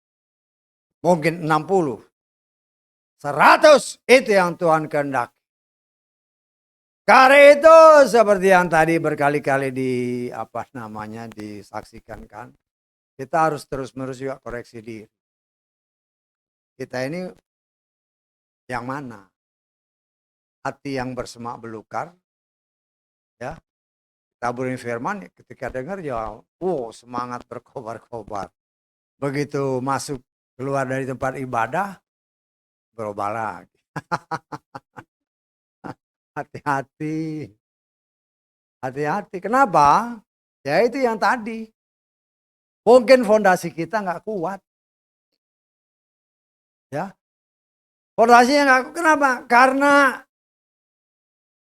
Mungkin 60. 100 itu yang Tuhan kehendaki. Karena itu seperti yang tadi berkali-kali disaksikan kan. Kita harus terus-menerus juga koreksi diri. Kita ini yang mana? Hati yang bersemak belukar, ya. Taburin firman ketika dengar ya, semangat berkobar-kobar. Begitu masuk keluar dari tempat ibadah, berubah lagi. Hati-hati. Hati-hati. Kenapa? Ya itu yang tadi. Mungkin fondasi kita nggak kuat. Ya. Fondasinya nggak kuat. Kenapa? Karena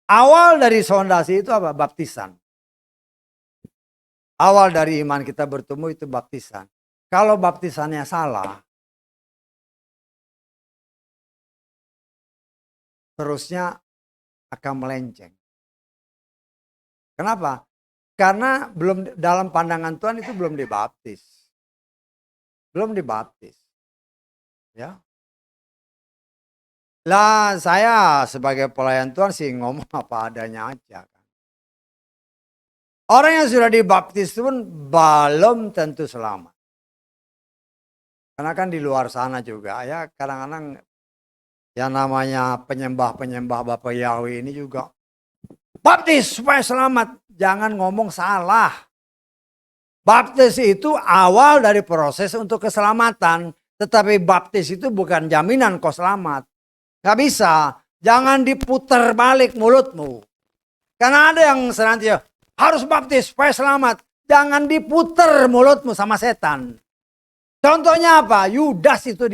awal dari fondasi itu apa? Baptisan. Awal dari iman kita bertemu itu baptisan. Kalau baptisannya salah, terusnya akan melenceng. Kenapa? Karena belum dalam pandangan Tuhan itu belum dibaptis. Belum dibaptis. Ya. Lah saya sebagai pelayan Tuhan sih ngomong apa adanya aja. Orang yang sudah dibaptis pun belum tentu selamat. Karena kan di luar sana juga ya kadang-kadang yang namanya penyembah-penyembah Bapa Yahweh ini juga baptis supaya selamat. Jangan ngomong salah. Baptis itu awal dari proses untuk keselamatan. Tetapi baptis itu bukan jaminan kau selamat. Gak bisa. Jangan diputar balik mulutmu. Karena ada yang senantiasa harus baptis supaya selamat. Jangan diputar mulutmu sama setan. Contohnya apa? Yudas itu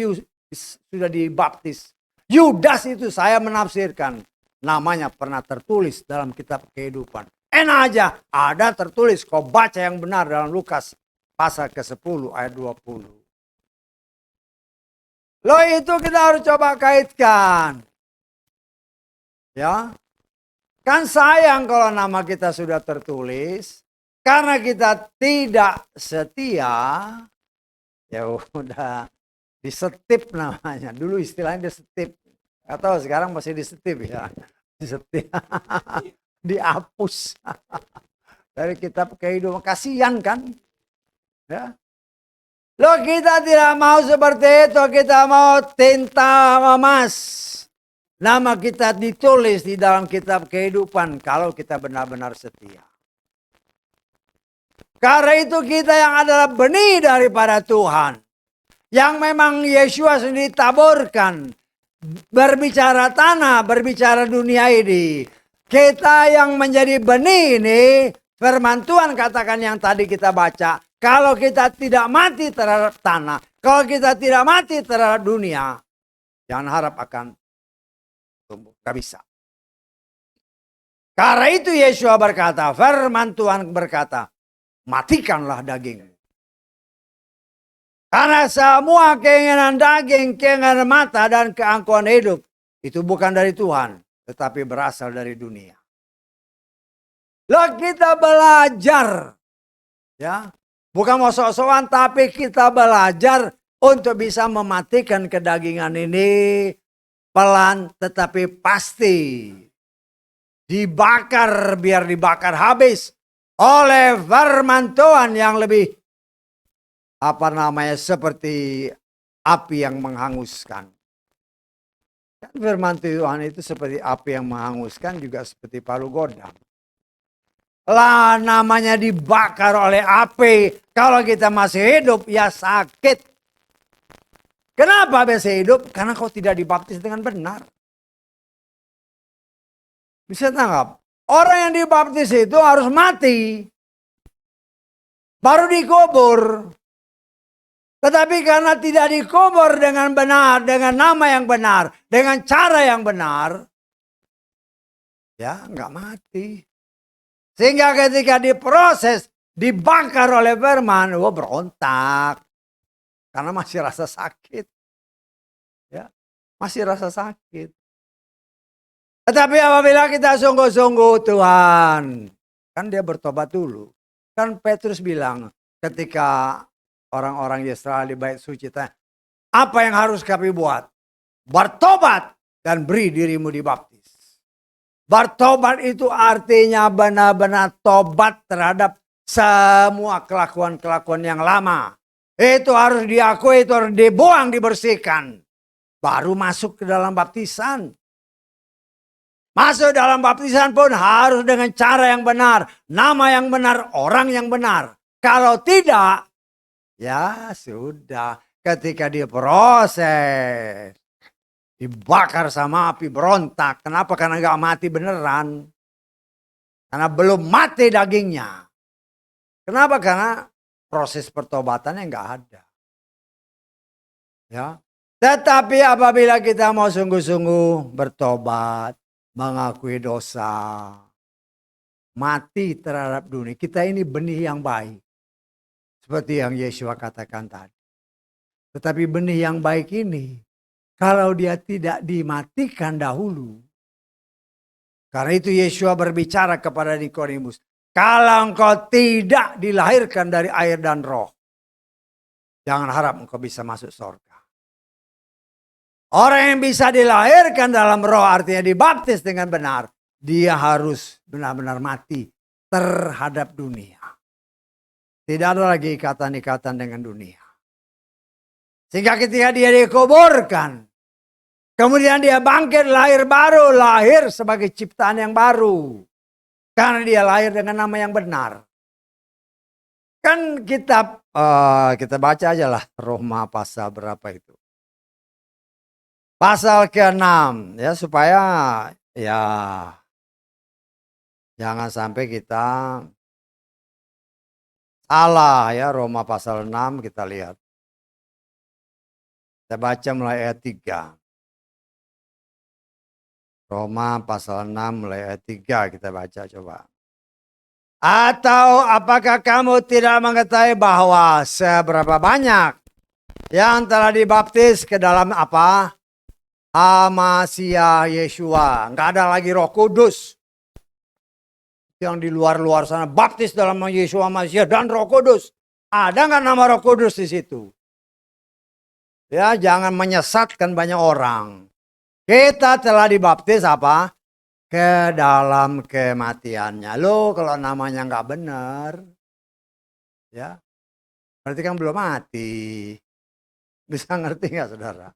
sudah dibaptis. Yudas itu saya menafsirkan. Namanya pernah tertulis dalam kitab kehidupan. Enak aja. Ada tertulis. Kau baca yang benar dalam Lukas pasal ke-10 ayat 20. Loh itu kita harus coba kaitkan. Ya. Kan sayang kalau nama kita sudah tertulis. Karena kita tidak setia. Ya udah disetip namanya. Dulu istilahnya disetip. Atau sekarang masih disetip ya. Disetip. Dihapus. Dari kitab kehidupan. Kasihan kan. Ya. Loh kita tidak mau seperti itu. Kita mau tinta emas. Nama kita ditulis di dalam kitab kehidupan kalau kita benar-benar setia. Karena itu kita yang adalah benih daripada Tuhan. Yang memang Yeshua sendiri taburkan. Berbicara tanah, berbicara dunia ini. Kita yang menjadi benih ini, firman Tuhan katakan yang tadi kita baca. Kalau kita tidak mati terhadap tanah, kalau kita tidak mati terhadap dunia, jangan harap akan tumbuh, gak bisa. Karena itu Yeshua berkata, firman Tuhan berkata, matikanlah daging. Karena semua keinginan daging, keinginan mata dan keangkuhan hidup itu bukan dari Tuhan, tetapi berasal dari dunia. Loh kita belajar, ya, bukan mau sok-sokan, tapi kita belajar untuk bisa mematikan kedagingan ini pelan tetapi pasti. Dibakar biar dibakar habis oleh firman Tuhan yang lebih seperti api yang menghanguskan. Dan firman Tuhan itu seperti api yang menghanguskan juga seperti palu godam. Lah namanya dibakar oleh api. Kalau kita masih hidup ya sakit. Kenapa bisa hidup? Karena kau tidak dibaptis dengan benar. Bisa tangkap? Orang yang dibaptis itu harus mati. Baru dikubur. Tetapi karena tidak dikubur dengan benar, dengan nama yang benar, dengan cara yang benar, ya nggak mati. Sehingga ketika diproses, dibakar oleh firman, berontak. Karena masih rasa sakit. Ya, masih rasa sakit. Tetapi apabila kita sungguh-sungguh Tuhan, kan dia bertobat dulu. Kan Petrus bilang ketika orang-orang Israel di bait suci, apa yang harus kami buat? Bertobat dan beri dirimu dibaptis. Bertobat itu artinya benar-benar tobat terhadap semua kelakuan-kelakuan yang lama. Itu harus diakui, itu harus dibuang, dibersihkan. Baru masuk ke dalam baptisan. Masuk dalam baptisan pun harus dengan cara yang benar. Nama yang benar, orang yang benar. Kalau tidak, ya sudah. Ketika diproses, dibakar sama api, berontak. Kenapa? Karena gak mati beneran. Karena belum mati dagingnya. Kenapa? Karena proses pertobatannya gak ada. Ya. Tetapi apabila kita mau sungguh-sungguh bertobat, mengakui dosa, mati terhadap dunia. Kita ini benih yang baik. Seperti yang Yesua katakan tadi. Tetapi benih yang baik ini, kalau dia tidak dimatikan dahulu. Karena itu Yesua berbicara kepada Nikodemus. Kalau engkau tidak dilahirkan dari air dan roh, jangan harap engkau bisa masuk surga. Orang yang bisa dilahirkan dalam roh artinya dibaptis dengan benar. Dia harus benar-benar mati terhadap dunia. Tidak ada lagi ikatan-ikatan dengan dunia. Sehingga ketika dia dikuburkan. Kemudian dia bangkit lahir baru. Lahir sebagai ciptaan yang baru. Karena dia lahir dengan nama yang benar. Kan kitab, kita baca aja lah Roma pasal berapa itu. Pasal ke-6 ya supaya ya jangan sampai kita salah ya. Roma pasal 6 kita lihat. Kita baca mulai ayat 3. Roma pasal 6 mulai ayat 3 kita baca coba. Atau apakah kamu tidak mengetahui bahwa seberapa banyak yang telah dibaptis ke dalam apa? Hamasia Yesua. Enggak ada lagi Roh Kudus. Yang di luar-luar sana baptis dalam nama Yesua Hamasia dan Roh Kudus. Ada enggak nama Roh Kudus di situ? Ya, jangan menyesatkan banyak orang. Kita telah dibaptis apa? Ke dalam kematiannya. Loh, kalau namanya enggak benar. Ya. Berarti kan belum mati. Bisa ngerti enggak, Saudara?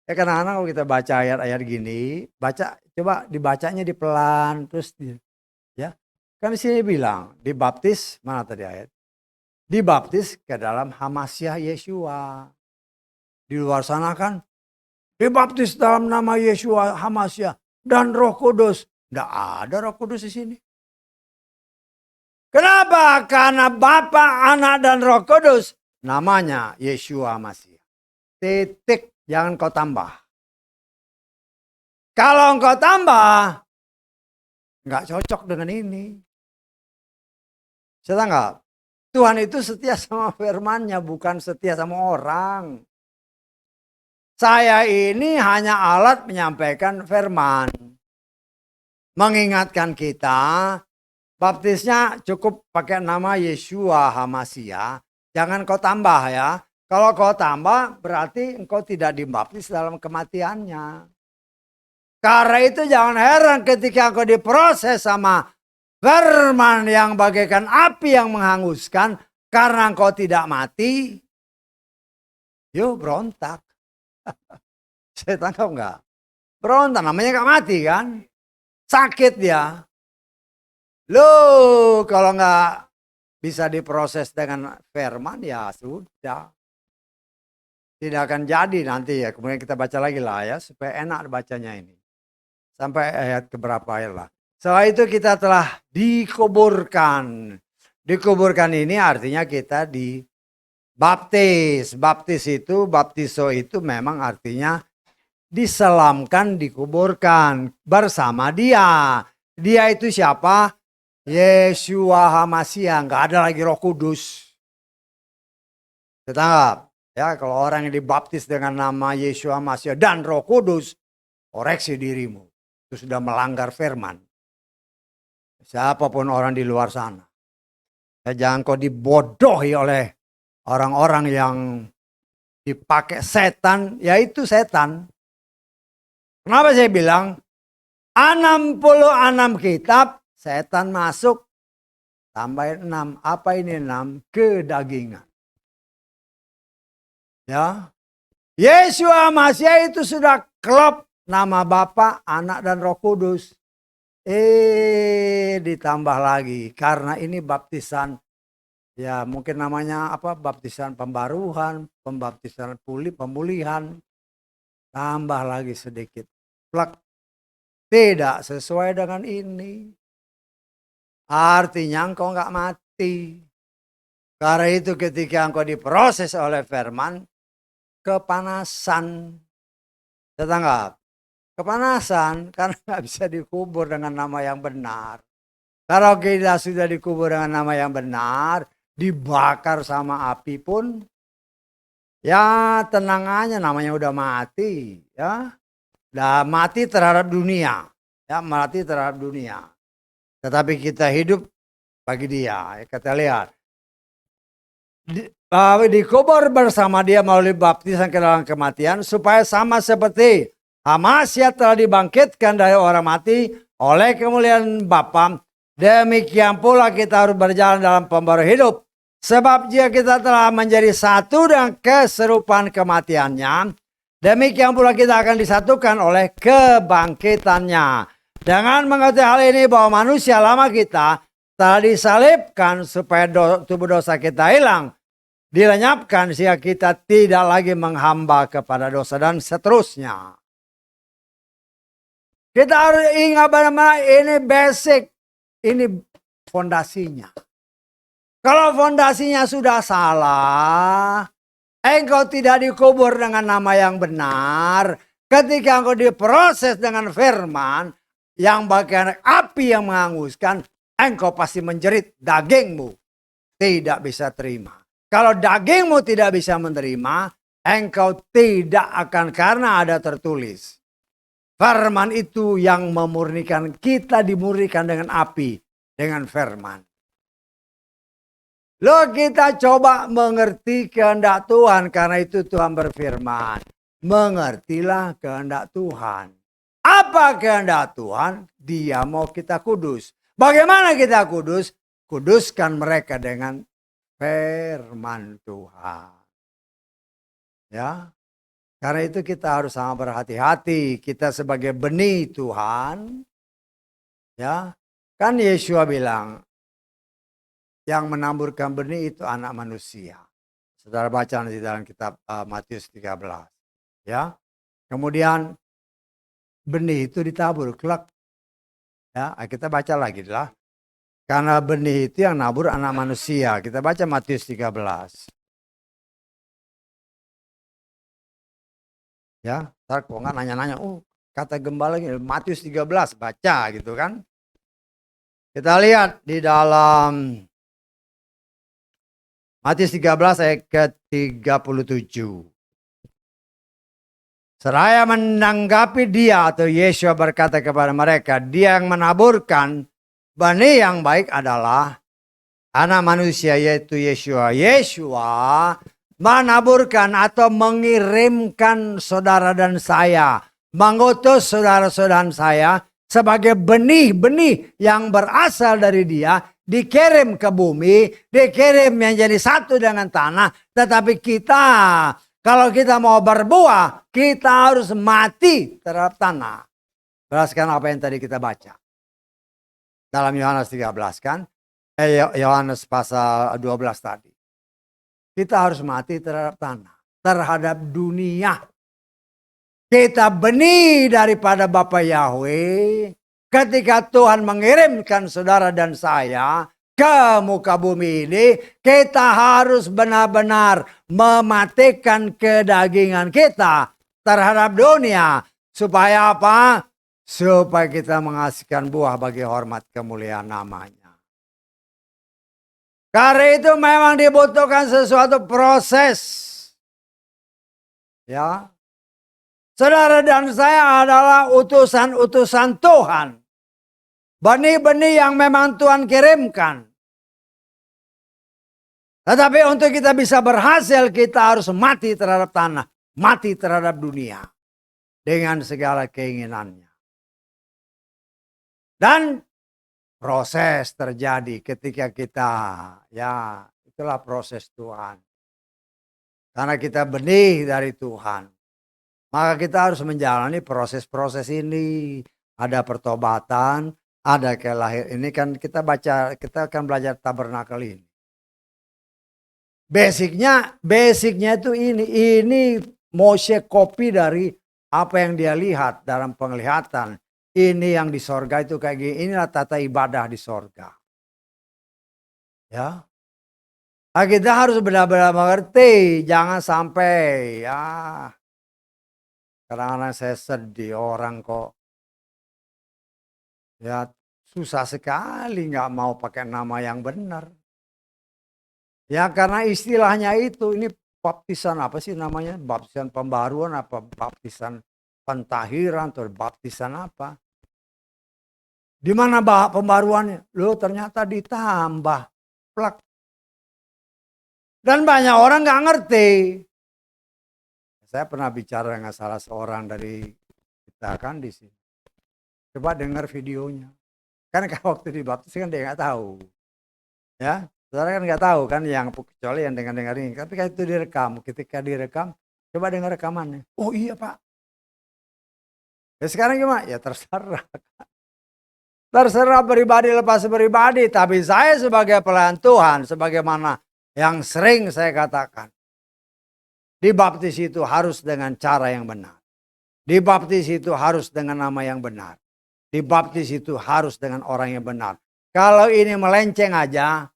Ya kadang-kadang kalau kita baca ayat-ayat gini, coba dibacanya di pelan terus ya. Kan di sini bilang dibaptis, mana tadi ayat? Dibaptis ke dalam Hamasia Yesua. Di luar sana kan dibaptis dalam nama Yesua Hamasia dan Roh Kudus. Enggak ada Roh Kudus di sini. Kenapa? Karena Bapa, Anak dan Roh Kudus namanya Yesua Hamasia. Titik. Jangan kau tambah. Kalau engkau tambah, nggak cocok dengan ini. Saya nggak. Tuhan itu setia sama firman-Nya, bukan setia sama orang. Saya ini hanya alat menyampaikan firman. Mengingatkan kita, baptisnya cukup pakai nama Yesua Hamasia. Jangan kau tambah ya. Kalau kau tambah berarti engkau tidak dibaptis dalam kematiannya. Karena itu jangan heran ketika engkau diproses sama firman yang bagaikan api yang menghanguskan. Karena engkau tidak mati. Yuk berontak. Saya tangkap enggak? Berontak namanya enggak mati kan. Sakit dia. Loh kalau enggak bisa diproses dengan firman ya sudah. tidak akan jadi nanti ya. Kemudian kita baca lagi lah ya, supaya enak bacanya ini. Sampai ayat keberapa ya lah. Setelah itu kita telah dikuburkan. Dikuburkan ini artinya kita dibaptis. Baptiso itu memang artinya diselamkan, dikuburkan bersama dia. Dia itu siapa? Yeshua HaMashiach. Nggak ada lagi Roh Kudus. Tetap. Ya, kalau orang yang dibaptis dengan nama Yeshua HaMashiach dan Roh Kudus, koreksi dirimu. Itu sudah melanggar firman. Siapapun orang di luar sana. Ya, jangan kau dibodohi oleh orang-orang yang dipakai setan, yaitu setan. Kenapa saya bilang 66 kitab setan masuk, tambahin 6. Apa ini 6? Kedagingan. Ya, Yeshua HaMashiach itu sudah klop nama Bapa, Anak dan Roh Kudus. Ditambah lagi karena ini baptisan, ya mungkin namanya apa? Baptisan pembaruan, pembaptisan pemulihan. Tambah lagi sedikit. Plak. Tidak sesuai dengan ini. Artinya engkau nggak mati. Karena itu ketika engkau diproses oleh firman, kepanasan. Tetangga, kepanasan karena nggak bisa dikubur dengan nama yang benar. Kalau kita sudah dikubur dengan nama yang benar, dibakar sama api pun, ya tenang aja, namanya udah mati, ya. Udah mati terhadap dunia, ya mati terhadap dunia. Tetapi kita hidup bagi dia. Kita lihat. Dikubur bersama dia melalui baptisan ke dalam kematian supaya sama seperti HaMashiach telah dibangkitkan dari orang mati oleh kemuliaan Bapa, demikian pula kita harus berjalan dalam pembaruan hidup. Sebab jika kita telah menjadi satu dengan keserupaan kematiannya, demikian pula kita akan disatukan oleh kebangkitannya. Dengan mengerti hal ini bahwa manusia lama kita telah disalibkan supaya tubuh dosa kita hilang, dilenyapkan sehingga kita tidak lagi menghamba kepada dosa dan seterusnya. Kita harus ingat benar-benar ini basic, ini fondasinya. Kalau fondasinya sudah salah, engkau tidak dikubur dengan nama yang benar, ketika engkau diproses dengan firman yang bagian api yang menghanguskan, engkau pasti menjerit, dagingmu tidak bisa terima. Kalau dagingmu tidak bisa menerima, engkau tidak akan, karena ada tertulis. Firman itu yang memurnikan, kita dimurnikan dengan api, dengan firman. Lo kita coba mengerti kehendak Tuhan, karena itu Tuhan berfirman. Mengertilah kehendak Tuhan. Apa kehendak Tuhan? Dia mau kita kudus. Bagaimana kita kudus? Kuduskan mereka dengan firman Tuhan. Ya. Karena itu kita harus sangat berhati-hati. Kita sebagai benih Tuhan. Ya. Kan Yeshua bilang, yang menaburkan benih itu anak manusia. Saudara baca di dalam kitab Matius 13. Ya. Kemudian benih itu ditabur, kelak. Ya, kita baca lagi lah. Karena benih itu yang nabur anak manusia. Kita baca Matius 13. Ya, ntar kok nggak nanya-nanya, kata gembala lagi Matius 13, baca gitu kan. Kita lihat di dalam Matius 13 ayat ke-37. Seraya menanggapi dia atau Yeshua berkata kepada mereka, dia yang menaburkan benih yang baik adalah anak manusia, yaitu Yeshua. Yeshua menaburkan atau mengirimkan saudara dan saya, mengutus saudara-saudara saya sebagai benih-benih yang berasal dari dia, dikirim ke bumi, dikirim menjadi satu dengan tanah. Tetapi kita, kalau kita mau berbuah, kita harus mati terhadap tanah. Jelaskan apa yang tadi kita baca. Dalam Yohanes 13 kan. Yohanes pasal 12 tadi. Kita harus mati terhadap tanah. terhadap dunia. Kita benih daripada Bapa Yahweh. Ketika Tuhan mengirimkan saudara dan saya ke muka bumi ini, kita harus benar-benar mematikan kedagingan kita terhadap dunia. Supaya apa? Supaya kita menghasilkan buah bagi hormat kemuliaan namanya. Karena itu memang dibutuhkan sesuatu proses. Ya. Saudara dan saya adalah utusan-utusan Tuhan. Benih-benih yang memang Tuhan kirimkan. Tetapi untuk kita bisa berhasil, kita harus mati terhadap tanah. Mati terhadap dunia. Dengan segala keinginannya. Dan proses terjadi ketika kita, ya itulah proses Tuhan. Karena kita benih dari Tuhan. Maka kita harus menjalani proses-proses ini. Ada pertobatan, ada kelahir. Ini kan kita akan belajar tabernakel ini. Basicnya itu ini. Ini Moshe copy dari apa yang dia lihat dalam penglihatan. Ini yang di sorga itu kayak gini. Inilah tata ibadah di sorga. Ya. Nah, kita harus benar-benar mengerti. Jangan sampai ya. Kadang-kadang saya sedih orang kok. Ya susah sekali nggak mau pakai nama yang benar. Ya karena istilahnya itu. Ini baptisan apa sih namanya? Baptisan pembaruan apa? Baptisan pentahiran atau baptisan apa? Di mana pembaruannya? Loh ternyata ditambah plak. Dan banyak orang nggak ngerti. Saya pernah bicara dengan salah seorang dari kita kan di sini. Coba dengar videonya. Kan waktu dibaptis kan dia nggak tahu. Ya, saudara kan nggak tahu kan yang kecuali yang dengar ini. Tapi kan itu direkam. Ketika direkam, coba dengar rekamannya. Oh iya Pak. Ya sekarang gimana? Ya terserah. Terserah pribadi lepas pribadi. Tapi saya sebagai pelayan Tuhan, sebagaimana yang sering saya katakan. Dibaptis itu harus dengan cara yang benar. Dibaptis itu harus dengan nama yang benar. Dibaptis itu harus dengan orang yang benar. Kalau ini melenceng aja,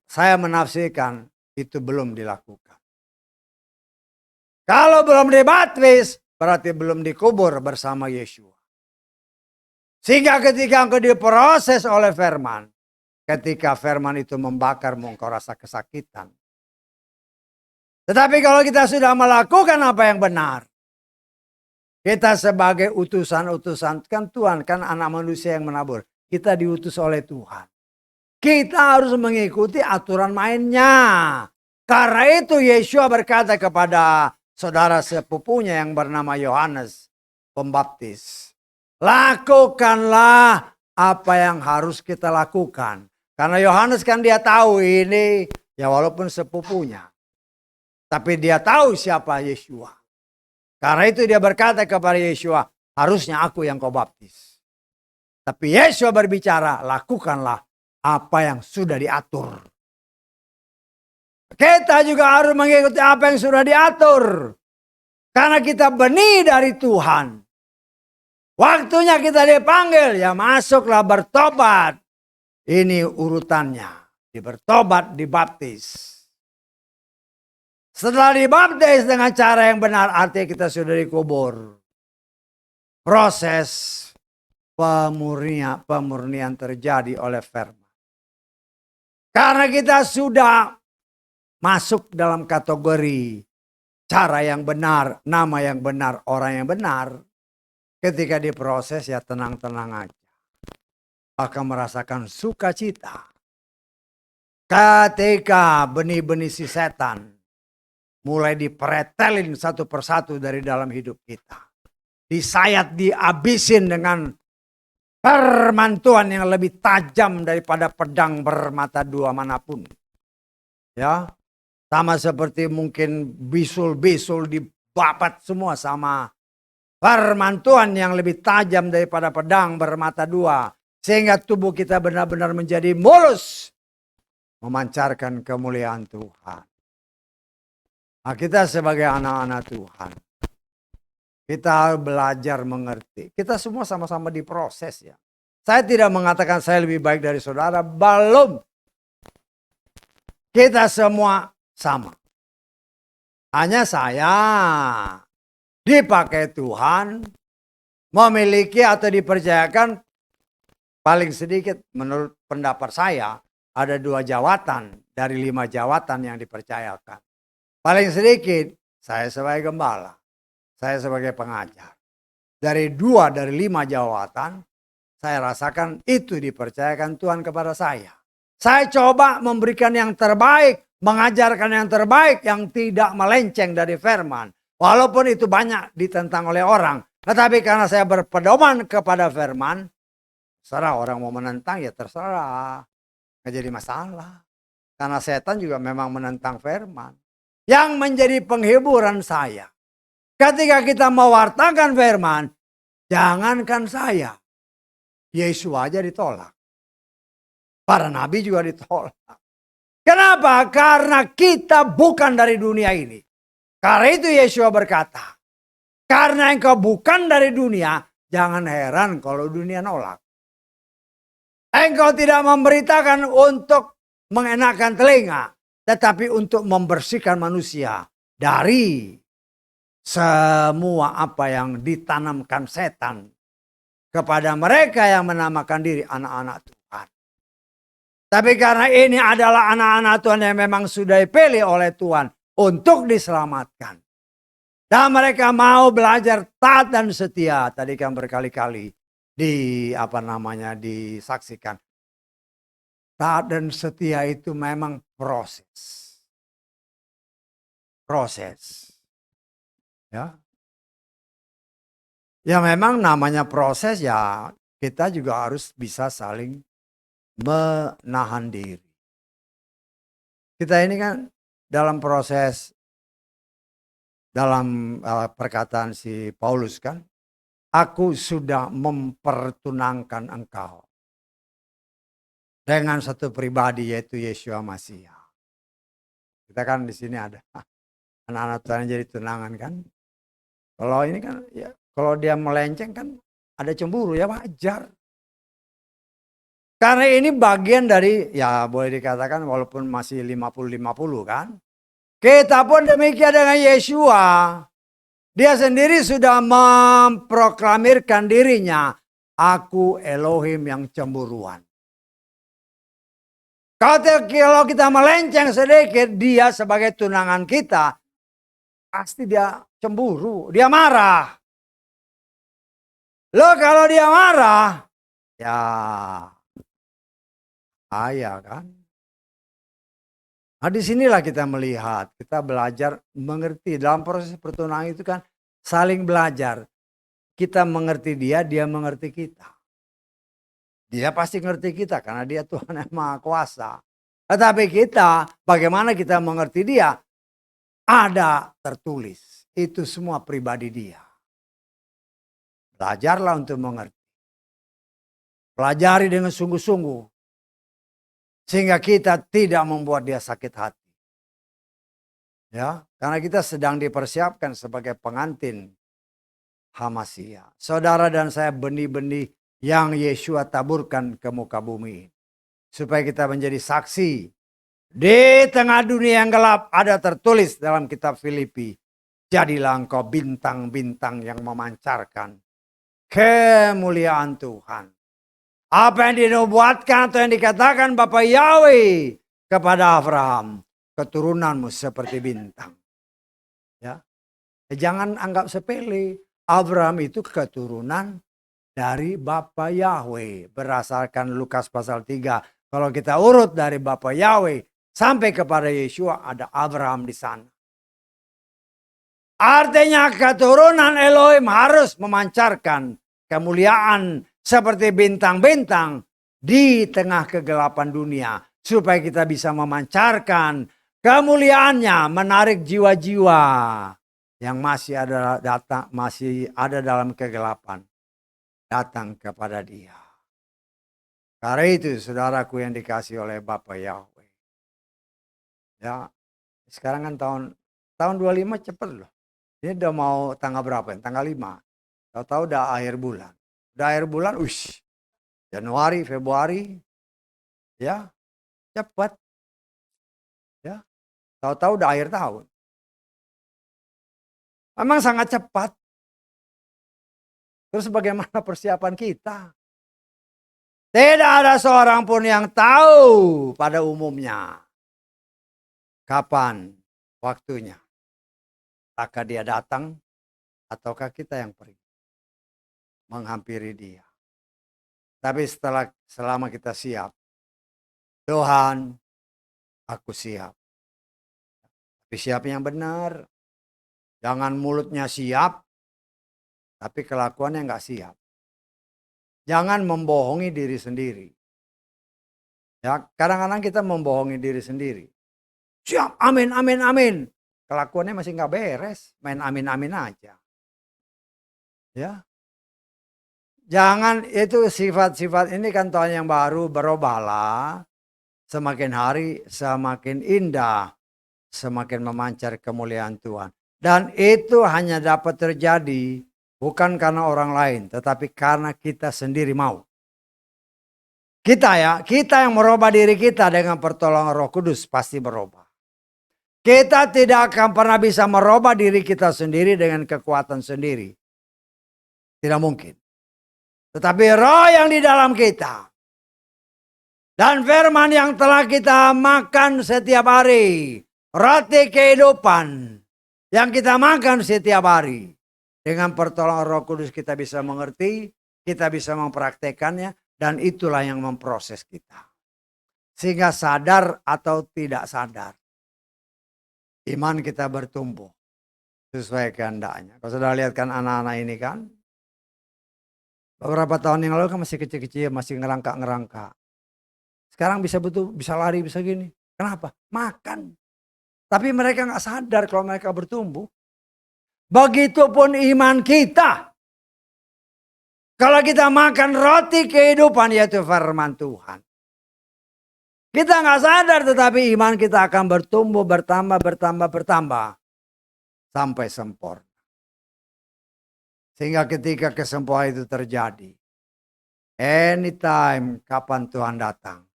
saya menafsirkan itu belum dilakukan. Kalau belum dibaptis, berarti belum dikubur bersama Yeshua. Sehingga ketika engkau diproses oleh firman, ketika firman itu membakar, engkau rasa kesakitan. Tetapi kalau kita sudah melakukan apa yang benar, kita sebagai utusan-utusan, kan Tuhan, kan anak manusia yang menabur. Kita diutus oleh Tuhan. Kita harus mengikuti aturan mainnya. Karena itu Yeshua berkata kepada saudara sepupunya yang bernama Yohanes Pembaptis. Lakukanlah apa yang harus kita lakukan. Karena Yohanes kan dia tahu ini, ya walaupun sepupunya. Tapi dia tahu siapa Yeshua. Karena itu dia berkata kepada Yeshua, harusnya aku yang kau baptis. Tapi Yeshua berbicara, lakukanlah apa yang sudah diatur. Kita juga harus mengikuti apa yang sudah diatur. Karena kita benih dari Tuhan. Waktunya kita dipanggil, ya masuklah bertobat. Ini urutannya. Bertobat, dibaptis. Setelah dibaptis dengan cara yang benar, artinya kita sudah dikubur. Proses pemurnian terjadi oleh firman. Karena kita sudah masuk dalam kategori cara yang benar, nama yang benar, orang yang benar. Ketika diproses ya tenang-tenang aja. Akan merasakan sukacita. Ketika benih-benih si setan mulai dipretelin satu persatu dari dalam hidup kita. Disayat, dihabisin dengan firman Tuhan yang lebih tajam daripada pedang bermata dua manapun. Ya, sama seperti mungkin bisul-bisul dibabat semua sama firman Tuhan yang lebih tajam daripada pedang bermata dua. Sehingga tubuh kita benar-benar menjadi mulus. Memancarkan kemuliaan Tuhan. Nah, kita sebagai anak-anak Tuhan, kita belajar mengerti. Kita semua sama-sama diproses ya. Saya tidak mengatakan saya lebih baik dari saudara, belum. Kita semua sama. Hanya saya dipakai Tuhan, memiliki atau dipercayakan paling sedikit menurut pendapat saya ada 2 jawatan dari 5 jawatan yang dipercayakan. Paling sedikit saya sebagai gembala, saya sebagai pengajar. Dari 2 dari 5 jawatan saya rasakan itu dipercayakan Tuhan kepada saya. Saya coba memberikan yang terbaik, mengajarkan yang terbaik yang tidak melenceng dari firman. Walaupun itu banyak ditentang oleh orang. Tetapi karena saya berpedoman kepada firman, terserah orang mau menentang ya terserah. Nggak jadi masalah. Karena setan juga memang menentang firman. Yang menjadi penghiburan saya. Ketika kita mewartakan firman, jangankan saya. Yesus aja ditolak. Para nabi juga ditolak. Kenapa? Karena kita bukan dari dunia ini. Karena itu Yesus berkata, karena engkau bukan dari dunia, jangan heran kalau dunia nolak. Engkau tidak memberitakan untuk mengenakan telinga, tetapi untuk membersihkan manusia dari semua apa yang ditanamkan setan kepada mereka yang menamakan diri anak-anak Tuhan. Tapi karena ini adalah anak-anak Tuhan yang memang sudah dipilih oleh Tuhan untuk diselamatkan. Dan mereka mau belajar taat dan setia. Tadi kan berkali-kali disaksikan. Taat dan setia itu memang proses. Proses. Ya. Ya memang namanya proses ya kita juga harus bisa saling menahan diri. Kita ini kan dalam proses, dalam perkataan si Paulus kan, aku sudah mempertunangkan engkau dengan satu pribadi yaitu Yeshua Mashiach. Kita kan di sini ada anak-anak Tuhan jadi tunangan kan. Kalau ini kan ya kalau dia melenceng kan ada cemburu ya wajar. Karena ini bagian dari ya boleh dikatakan walaupun masih 50-50 kan. Kita pun demikian dengan Yeshua. Dia sendiri sudah memproklamirkan dirinya. Aku Elohim yang cemburuan. Kalau kita melenceng sedikit, dia sebagai tunangan kita. Pasti dia cemburu, dia marah. Loh kalau dia marah, ya ayah kan. Nah disinilah kita melihat, kita belajar mengerti. Dalam proses pertunangan itu kan saling belajar. Kita mengerti dia, dia mengerti kita. Dia pasti ngerti kita karena dia Tuhan yang Maha Kuasa. Tetapi kita, bagaimana kita mengerti dia? Ada tertulis. Itu semua pribadi dia. Belajarlah untuk mengerti. Pelajari dengan sungguh-sungguh. Sehingga kita tidak membuat dia sakit hati. Ya, karena kita sedang dipersiapkan sebagai pengantin Hamasya. Saudara dan saya benih-benih yang Yeshua taburkan ke muka bumi. Supaya kita menjadi saksi. Di tengah dunia yang gelap ada tertulis dalam kitab Filipi. Jadilah engkau bintang-bintang yang memancarkan kemuliaan Tuhan. Apa yang dinubuatkan atau yang dikatakan Bapak Yahweh kepada Abraham. Keturunanmu seperti bintang. Ya, jangan anggap sepele. Abraham itu keturunan dari Bapa Yahweh. Berdasarkan Lukas pasal 3. Kalau kita urut dari Bapa Yahweh sampai kepada Yeshua ada Abraham di sana. Artinya keturunan Elohim harus memancarkan kemuliaan seperti bintang-bintang di tengah kegelapan dunia. Supaya kita bisa memancarkan kemuliaannya, menarik jiwa-jiwa yang masih ada dalam kegelapan. Datang kepada dia. Karena itu saudaraku yang dikasih oleh Bapa Yahweh. Ya, sekarang kan tahun 25 cepet loh. Ini udah mau tanggal berapa? Tanggal 5. Tahu-tahu udah akhir bulan. Udah akhir bulan, Januari, Februari, ya cepet. Ya, tahu-tahu udah akhir tahun. Memang sangat cepat. Terus bagaimana persiapan kita? Tidak ada seorang pun yang tahu pada umumnya kapan waktunya. Apakah dia datang ataukah kita yang pergi menghampiri dia. Tapi selama kita siap, Tuhan, aku siap. Tapi siap yang benar. Jangan mulutnya siap, tapi kelakuannya nggak siap. Jangan membohongi diri sendiri. Ya, kadang-kadang kita membohongi diri sendiri. Siap, amin, amin, amin. Kelakuannya masih nggak beres, main amin, amin aja. Ya, jangan itu sifat-sifat ini kan Tuhan yang baru, berubahlah. Semakin hari semakin indah, semakin memancar kemuliaan Tuhan. Dan itu hanya dapat terjadi bukan karena orang lain, tetapi karena kita sendiri mau. Kita yang merubah diri kita dengan pertolongan Roh Kudus pasti berubah. Kita tidak akan pernah bisa merubah diri kita sendiri dengan kekuatan sendiri. Tidak mungkin. Tetapi Roh yang di dalam kita dan firman yang telah kita makan setiap hari, roti kehidupan yang kita makan setiap hari. Dengan pertolongan Roh Kudus kita bisa mengerti, kita bisa mempraktekannya, dan itulah yang memproses kita. Sehingga sadar atau tidak sadar, iman kita bertumbuh sesuai kehendaknya. Kalau sudah lihat kan anak-anak ini kan, beberapa tahun yang lalu kan masih kecil-kecil, masih ngerangka-ngerangka. Sekarang bisa lari, bisa gini. Kenapa? Makan. Tapi mereka nggak sadar kalau mereka bertumbuh. Begitupun iman kita. Kalau kita makan roti kehidupan yaitu firman Tuhan. Kita nggak sadar tetapi iman kita akan bertumbuh, bertambah. Sampai sempurna. Sehingga ketika kesempurnaan itu terjadi. Anytime kapan Tuhan datang.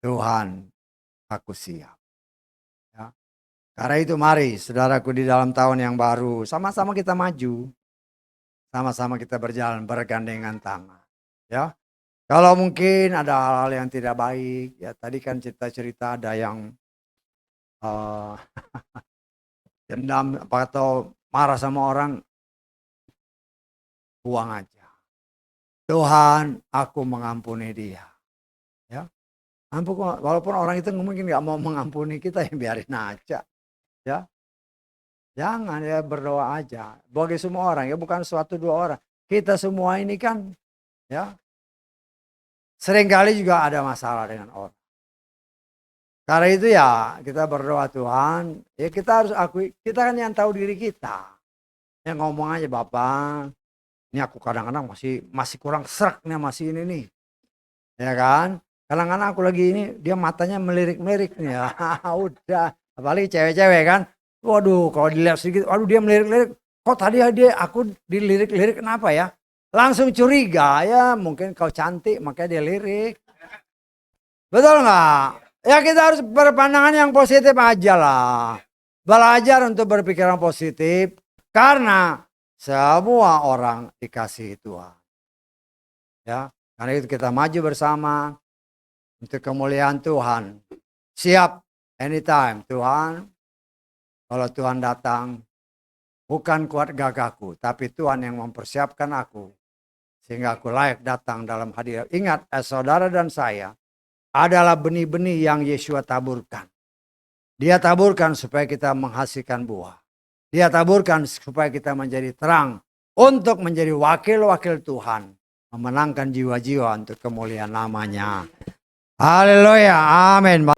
Tuhan, aku siap. Ya. Karena itu mari saudaraku di dalam tahun yang baru. Sama-sama kita maju. Sama-sama kita berjalan bergandengan tangan. Ya. Kalau mungkin ada hal-hal yang tidak baik. Ya tadi kan cerita-cerita ada yang dendam atau marah sama orang. Buang aja. Tuhan, aku mengampuni dia. Ya. Walaupun orang itu mungkin nggak mau mengampuni kita, ya biarin aja. Ya. Jangan ya berdoa aja. Bagi semua orang ya, bukan suatu dua orang. Kita semua ini kan ya seringkali juga ada masalah dengan orang. Karena itu ya kita berdoa Tuhan, ya kita harus akui, kita kan yang tahu diri kita. Ya ngomong aja Bapak, ini aku kadang-kadang masih kurang serak nih masih ini nih. Ya kan? Kadang-kadang aku lagi ini dia matanya melirik-melirik nih ya. Udah, apalagi cewek-cewek kan. Waduh, kalau dilihat sedikit, waduh dia melirik-lirik. Kok tadi aku dilirik-lirik kenapa ya? Langsung curiga ya, mungkin kau cantik makanya dia lirik. Betul nggak? Ya kita harus berpandangan yang positif aja lah. Belajar untuk berpikiran positif karena semua orang dikasihi Tuhan. Ya, karena itu kita maju bersama untuk kemuliaan Tuhan. Siap anytime Tuhan. Kalau Tuhan datang, bukan kuat gagahku, tapi Tuhan yang mempersiapkan aku. Sehingga aku layak datang dalam hadirat. Ingat, saudara dan saya adalah benih-benih yang Yesua taburkan. Dia taburkan supaya kita menghasilkan buah. Dia taburkan supaya kita menjadi terang. Untuk menjadi wakil-wakil Tuhan. Memenangkan jiwa-jiwa untuk kemuliaan namanya. Haleluya, amin.